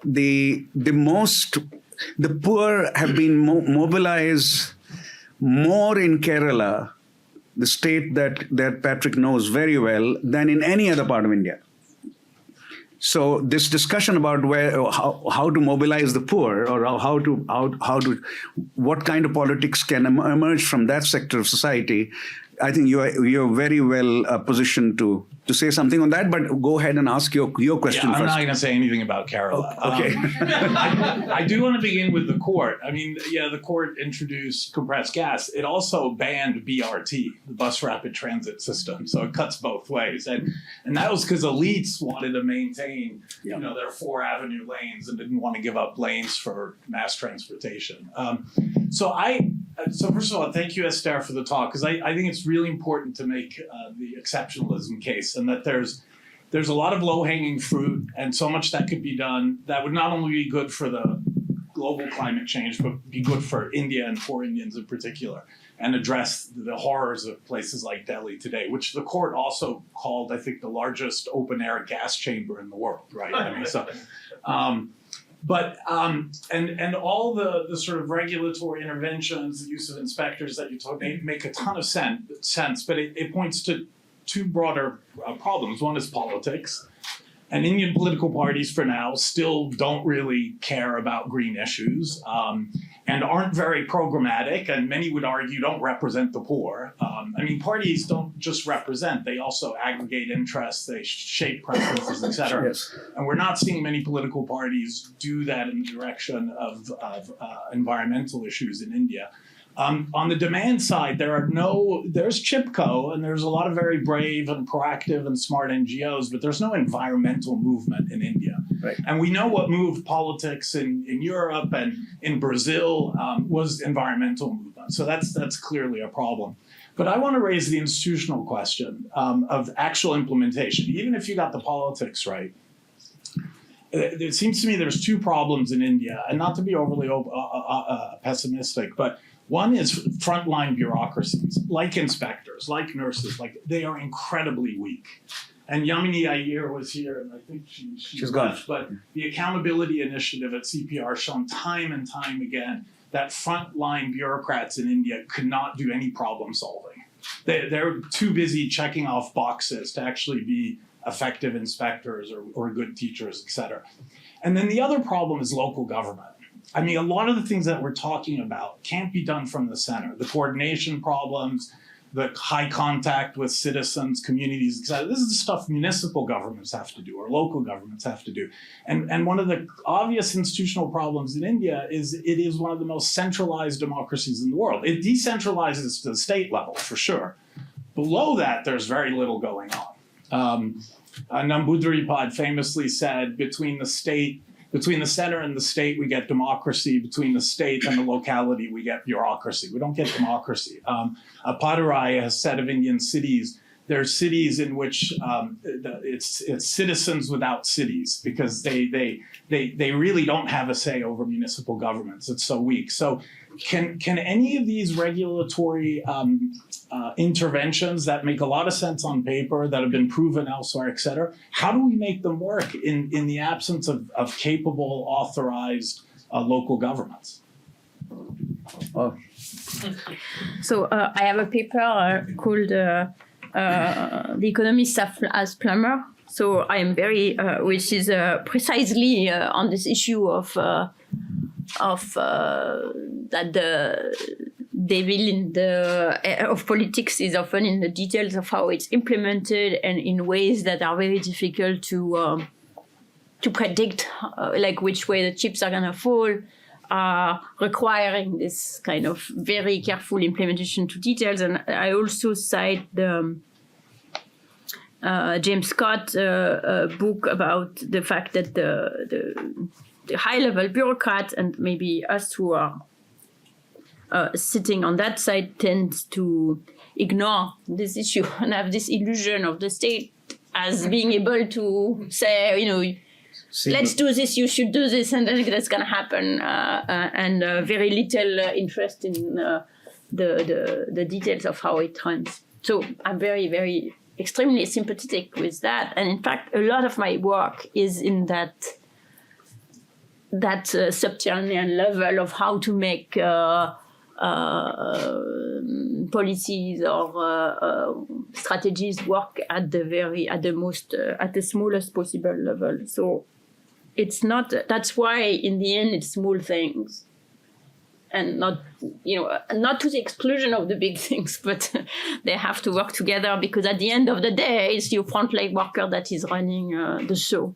The poor have been mobilized more in Kerala, the state that Patrick knows very well, than in any other part of India. So this discussion about how to mobilize the poor, or what kind of politics can emerge from that sector of society, I think you're very well positioned to say something on that. But go ahead and ask your question first. I'm not going to say anything about Kerala. Okay. I do want to begin with the court. I mean, the court introduced compressed gas. It also banned BRT, the bus rapid transit system. So it cuts both ways. And that was because elites wanted to maintain, their 4 avenue lanes and didn't want to give up lanes for mass transportation. So first of all, thank you, Esther, for the talk, because I think it's really important to make the exceptionalism case, and that there's a lot of low-hanging fruit and so much that could be done that would not only be good for the global climate change, but be good for India and for Indians in particular, and address the horrors of places like Delhi today, which the court also called, I think, the largest open-air gas chamber in the world, right? I mean, so... and all the sort of regulatory interventions, the use of inspectors that you talk make a ton of sense, but it points to 2 broader problems. One is politics, and Indian political parties for now still don't really care about green issues and aren't very programmatic, and many would argue don't represent the poor. Parties don't just represent, they also aggregate interests, they shape preferences, et cetera. Yes. And we're not seeing many political parties do that in the direction of environmental issues in India. On the demand side, there's Chipko, and there's a lot of very brave and proactive and smart NGOs, but there's no environmental movement in India. Right. And we know what moved politics in Europe and in Brazil was environmental movement. So that's clearly a problem. But I want to raise the institutional question of actual implementation. Even if you got the politics right, it seems to me there's 2 problems in India, and not to be overly pessimistic, but one is frontline bureaucracies, like inspectors, like nurses, they are incredibly weak. And Yamini Iyer was here, and I think she's gone. But the accountability initiative at CPR shown time and time again that frontline bureaucrats in India could not do any problem solving. They're too busy checking off boxes to actually be effective inspectors or good teachers, et cetera. And then the other problem is local government. I mean, a lot of the things that we're talking about can't be done from the center. The coordination problems, the high contact with citizens, communities, etc. This is the stuff municipal governments have to do or local governments have to do. And one of the obvious institutional problems in India is it is one of the most centralized democracies in the world. It decentralizes to the state level, for sure. Below that, there's very little going on. Namboodiripad famously said, between the center and the state, we get democracy. Between the state and the locality, we get bureaucracy. We don't get democracy. Padurai has said of Indian cities, there are cities in which it's citizens without cities, because they really don't have a say over municipal governments. It's so weak. So can any of these regulatory interventions that make a lot of sense on paper, that have been proven elsewhere, et cetera, how do we make them work in the absence of capable, authorized local governments? So I have a paper called The Economist as Plumber. So I am very, which is precisely on this issue of that the devil of politics is often in the details of how it's implemented, and in ways that are very difficult to predict, like which way the chips are gonna fall, requiring this kind of very careful implementation to details. And I also cite the James Scott book about the fact that the high-level bureaucrats, and maybe us who are sitting on that side, tend to ignore this issue and have this illusion of the state as being able to say, let's do this, you should do this, and then that's going to happen, and very little interest in the details of how it runs. So I'm very, very extremely sympathetic with that. And in fact, a lot of my work is in that subterranean level of how to make policies or strategies work at the smallest possible level. So it's not, that's why in the end it's small things, and not to the exclusion of the big things, but they have to work together, because at the end of the day, it's your frontline worker that is running the show.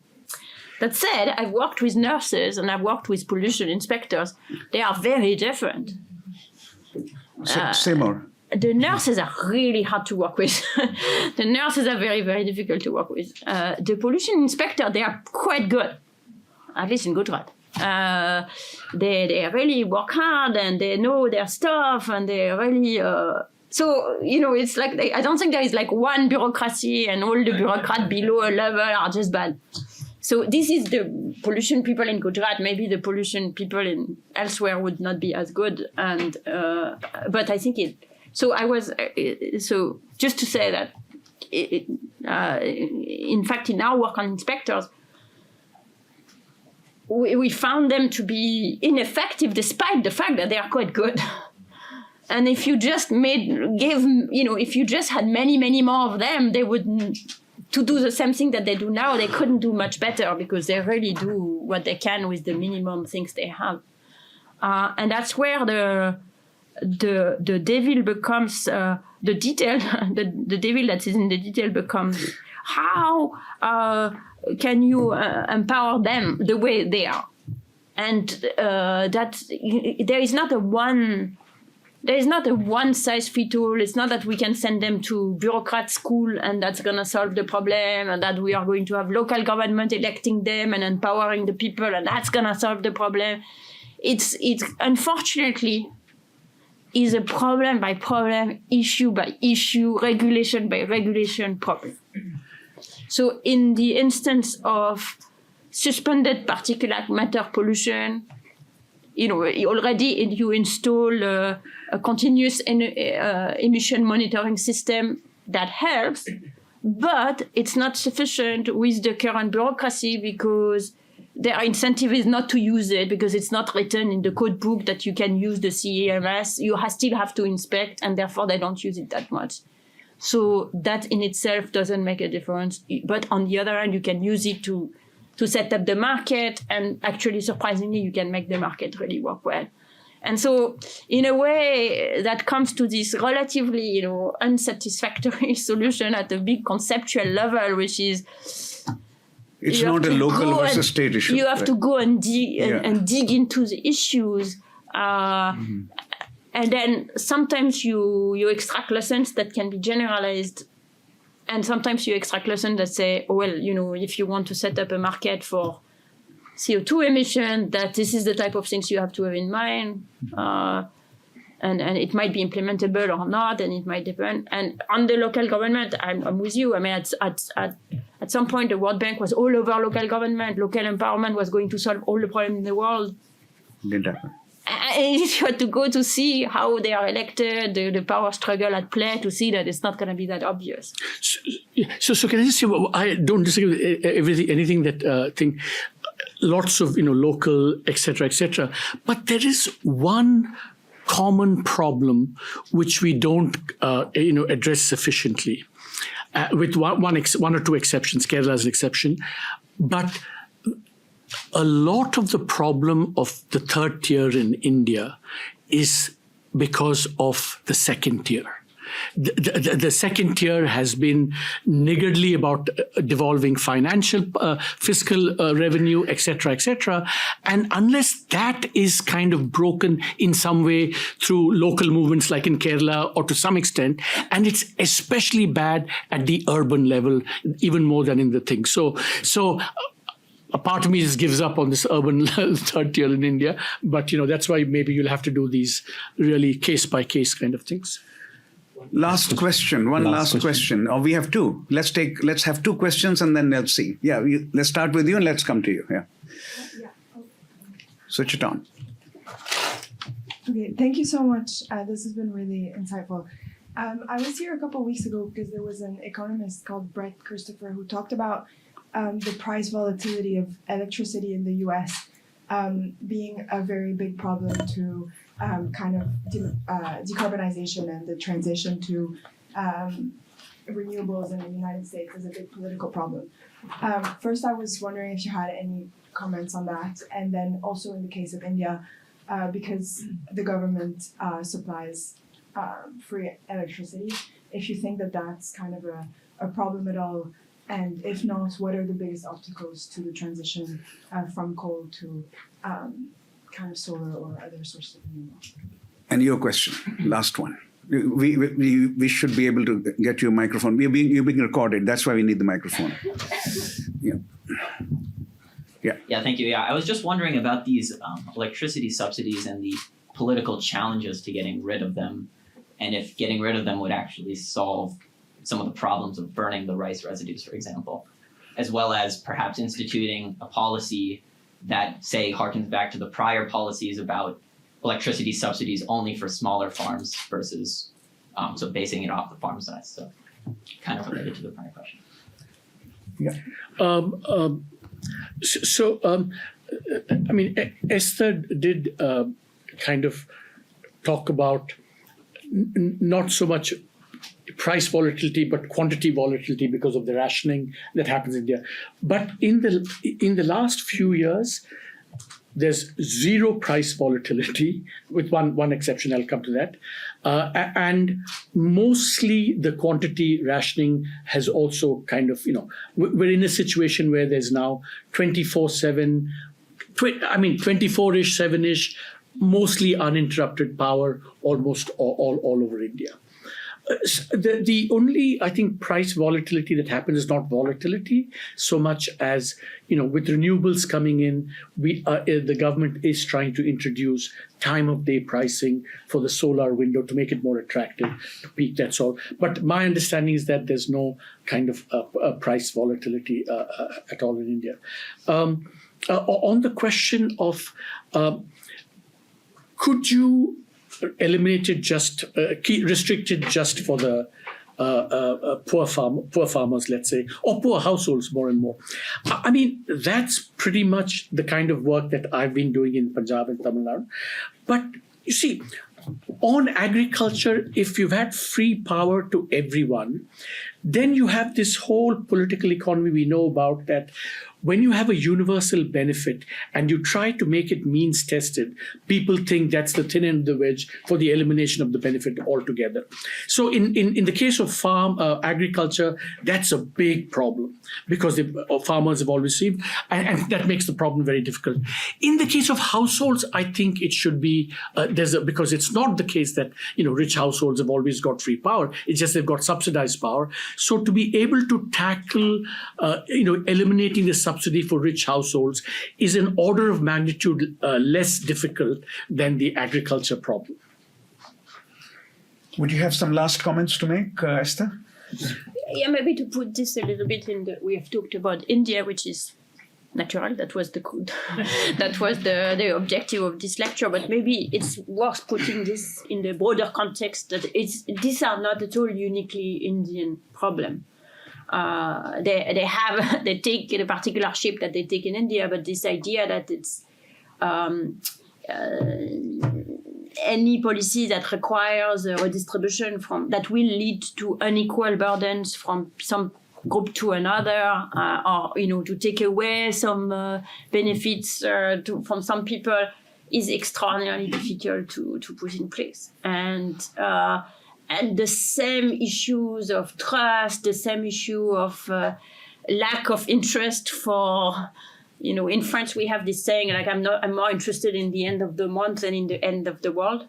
That said, I've worked with nurses and I've worked with pollution inspectors. They are very different. Say more. The nurses are really hard to work with. The nurses are very, very difficult to work with. The pollution inspector, they are quite good, at least in Gujarat. They really work hard and they know their stuff, and they really... So, it's like, I don't think there is like one bureaucracy and all the bureaucrats below a level are just bad. So this is the pollution people in Gujarat. Maybe the pollution people elsewhere would not be as good. And but I think it. So I was. So just to say that, in fact, in our work on inspectors, we found them to be ineffective despite the fact that they are quite good. And if you just if you just had many, many more of them, they would. To do the same thing that they do now, they couldn't do much better, because they really do what they can with the minimum things they have. And that's where the devil becomes the detail. The devil that is in the detail becomes how can you empower them the way they are, and that there is not a one. There is not a one-size-fits-all. It's not that we can send them to bureaucrat school and that's going to solve the problem, and that we are going to have local government electing them and empowering the people and that's going to solve the problem. It's unfortunately is a problem by problem, issue by issue, regulation by regulation problem. So in the instance of suspended particulate matter pollution, already you install a continuous emission monitoring system that helps, but it's not sufficient with the current bureaucracy, because their incentive is not to use it, because it's not written in the code book that you can use the CEMS. You still have to inspect, and therefore they don't use it that much. So that in itself doesn't make a difference. But on the other hand, you can use it to set up the market, and actually, surprisingly, you can make the market really work well. And so, in a way, that comes to this relatively, unsatisfactory solution at a big conceptual level, which is it's not a local versus state issue. You have to go and dig into the issues, and then sometimes you extract lessons that can be generalized, and sometimes you extract lessons that say, well, if you want to set up a market for CO2 emission, that this is the type of things you have to have in mind, and it might be implementable or not, and it might depend. And on the local government, I'm with you. I mean, at some point, the World Bank was all over local government. Local empowerment was going to solve all the problems in the world. Didn't happen. And you had to go to see how they are elected, the power struggle at play, to see that it's not going to be that obvious. So can I just say, I don't disagree with anything that think. Lots of local, etc., but there is one common problem which we don't address sufficiently, with one or two exceptions. Kerala is an exception, but a lot of the problem of the third tier in India is because of the second tier. The second tier has been niggardly about devolving financial, fiscal revenue, etc., and unless that is kind of broken in some way through local movements like in Kerala or to some extent, and it's especially bad at the urban level, even more than in the thing. So a part of me just gives up on this urban third tier in India, but that's why maybe you'll have to do these really case by case kind of things. Last question. Last question. Oh, we have two. Let's have two questions and then let's see. Yeah, let's start with you and let's come to you. Yeah. Switch it on. Okay, thank you so much. This has been really insightful. I was here a couple of weeks ago because there was an economist called Brett Christopher who talked about the price volatility of electricity in the US being a very big problem to decarbonization and the transition to renewables in the United States is a big political problem. First, I was wondering if you had any comments on that, and then also in the case of India, because the government supplies free electricity, if you think that that's kind of a problem at all, and if not, what are the biggest obstacles to the transition from coal to kind of solar or other sources of renewable? And your question, last one. We should be able to get you a microphone. You're being recorded. That's why we need the microphone. Yeah. Yeah, thank you. Yeah, I was just wondering about these electricity subsidies and the political challenges to getting rid of them, and if getting rid of them would actually solve some of the problems of burning the rice residues, for example, as well as perhaps instituting a policy that, say, harkens back to the prior policies about electricity subsidies only for smaller farms versus, so basing it off the farm size. So kind of related to the prior question. Yeah. I mean, Esther did kind of talk about not so much price volatility, but quantity volatility because of the rationing that happens in India. But in the last few years, there's zero price volatility, with one exception. I'll come to that. And mostly the quantity rationing has also kind of, we're in a situation where there's now 24/7, 24-ish, 7-ish, mostly uninterrupted power almost all over India. The only, I think, price volatility that happens is not volatility so much as, with renewables coming in, the government is trying to introduce time of day pricing for the solar window to make it more attractive to peak. That's all. But my understanding is that there's no kind of price volatility at all in India. On the question of could you eliminate it restricted just for the poor farmers, let's say, or poor households more and more. I mean, that's pretty much the kind of work that I've been doing in Punjab and Tamil Nadu. But you see, on agriculture, if you've had free power to everyone, Then you have this whole political economy we know about, that when you have a universal benefit and you try to make it means tested, people think that's the thin end of the wedge for the elimination of the benefit altogether. So in the case of agriculture, that's a big problem because farmers have always received, and that makes the problem very difficult. In the case of households, I think it should be, because it's not the case that, rich households have always got free power. It's just they've got subsidized power. So to be able to tackle, eliminating the subsidy for rich households is an order of magnitude less difficult than the agriculture problem. Would you have some last comments to make, Esther? Yeah, maybe to put this a little bit we have talked about India, which is natural. That was the objective of this lecture. But maybe it's worth putting this in the broader context that these are not at all uniquely Indian problem. They take a particular shape that they take in India, but this idea that it's any policy that requires a redistribution that will lead to unequal burdens from some group to another, or to take away some benefits from some people is extraordinarily difficult to put in place. And the same issues of trust, the same issue of lack of interest for, in France we have this saying like I'm more interested in the end of the month than in the end of the world.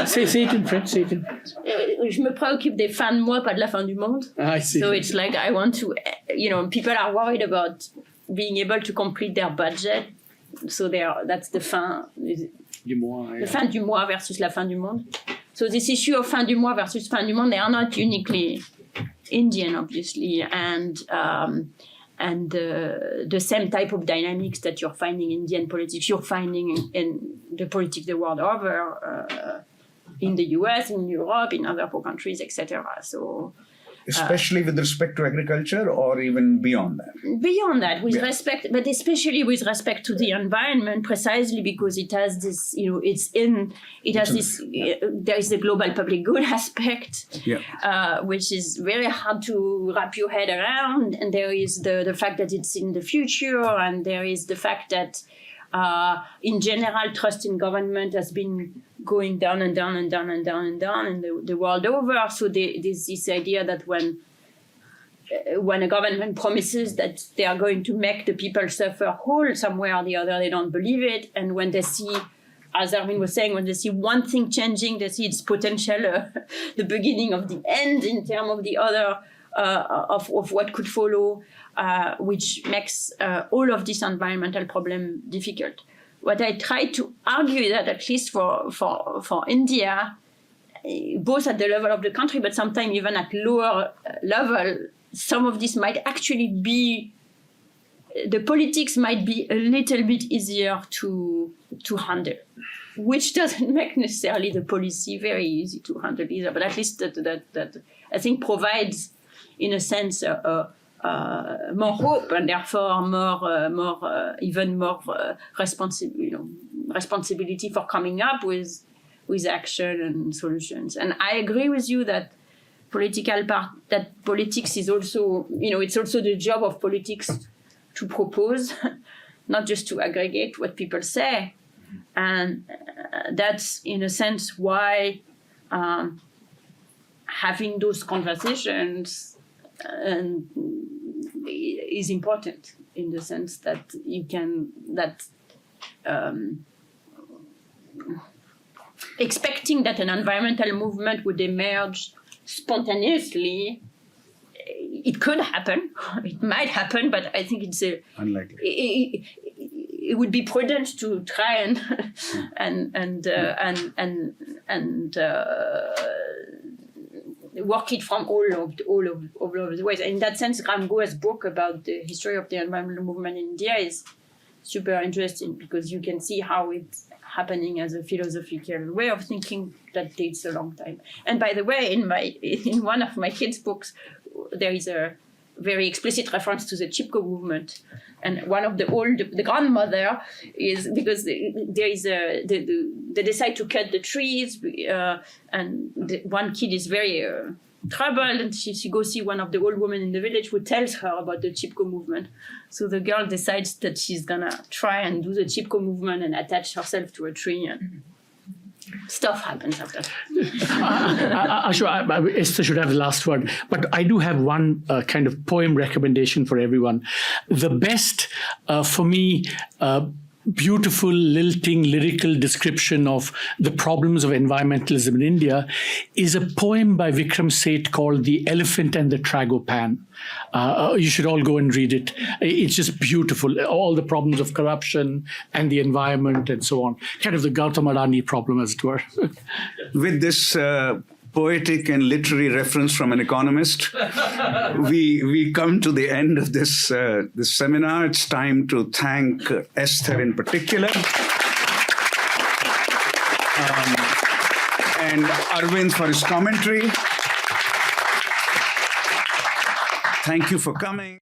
Say it in French. Je me préoccupe des fins de mois, pas de la fin du monde. I see. So it's like I want to, people are worried about being able to complete their budget. So that's the fin du mois. The fin du mois versus la fin du monde. So this issue of fin du mois versus fin du monde, they are not uniquely Indian, obviously, and the same type of dynamics that you're finding in Indian politics, you're finding in the politics the world over, in the US, in Europe, in other poor countries, etc. So, especially with respect to agriculture, or even beyond that. Beyond that, with respect, but especially with respect to the environment, precisely because it has this, there is the global public good aspect, which is very hard to wrap your head around, and there is the fact that it's in the future, and there is the fact that in general, trust in government has been going down and down and down and down and down in the world over. So there's this idea that when a government promises that they are going to make the people suffer whole somewhere or the other, they don't believe it. And when they see, as Arvind was saying, when they see one thing changing, they see its potential, the beginning of the end in terms of the other, of what could follow, which makes all of this environmental problem difficult. What I try to argue is that at least for India, both at the level of the country, but sometimes even at lower level, some of this might actually be, the politics might be a little bit easier to handle, which doesn't make necessarily the policy very easy to handle either, but at least that I think provides, in a sense, more hope, and therefore even more responsibility for coming up with action and solutions. And I agree with you that politics is also, it's also the job of politics to propose, not just to aggregate what people say. And that's, in a sense, why having those conversations is important, in the sense that expecting that an environmental movement would emerge spontaneously, it could happen, it might happen, but I think it's unlikely. It would be prudent to try and work it from all of the ways. In that sense, Ram Goa's book about the history of the environmental movement in India is super interesting, because you can see how it's happening as a philosophical way of thinking that dates a long time. And by the way, in one of my kids' books, there is a very explicit reference to the Chipko movement. And one of the grandmother is, because there is they decide to cut the trees, and one kid is very troubled, and she goes see one of the old women in the village who tells her about the Chipko movement. So the girl decides that she's gonna try and do the Chipko movement and attach herself to a tree, and stuff happens after that. Esther should have the last word, but I do have one kind of poem recommendation for everyone. The best, for me, beautiful, lilting, lyrical description of the problems of environmentalism in India is a poem by Vikram Seth called The Elephant and the Tragopan. You should all go and read it. It's just beautiful. All the problems of corruption and the environment and so on. Kind of the Gautam Adani problem, as it were. With this poetic and literary reference from an economist, we come to the end of this seminar. It's time to thank Esther in particular. And Arvind for his commentary. Thank you for coming.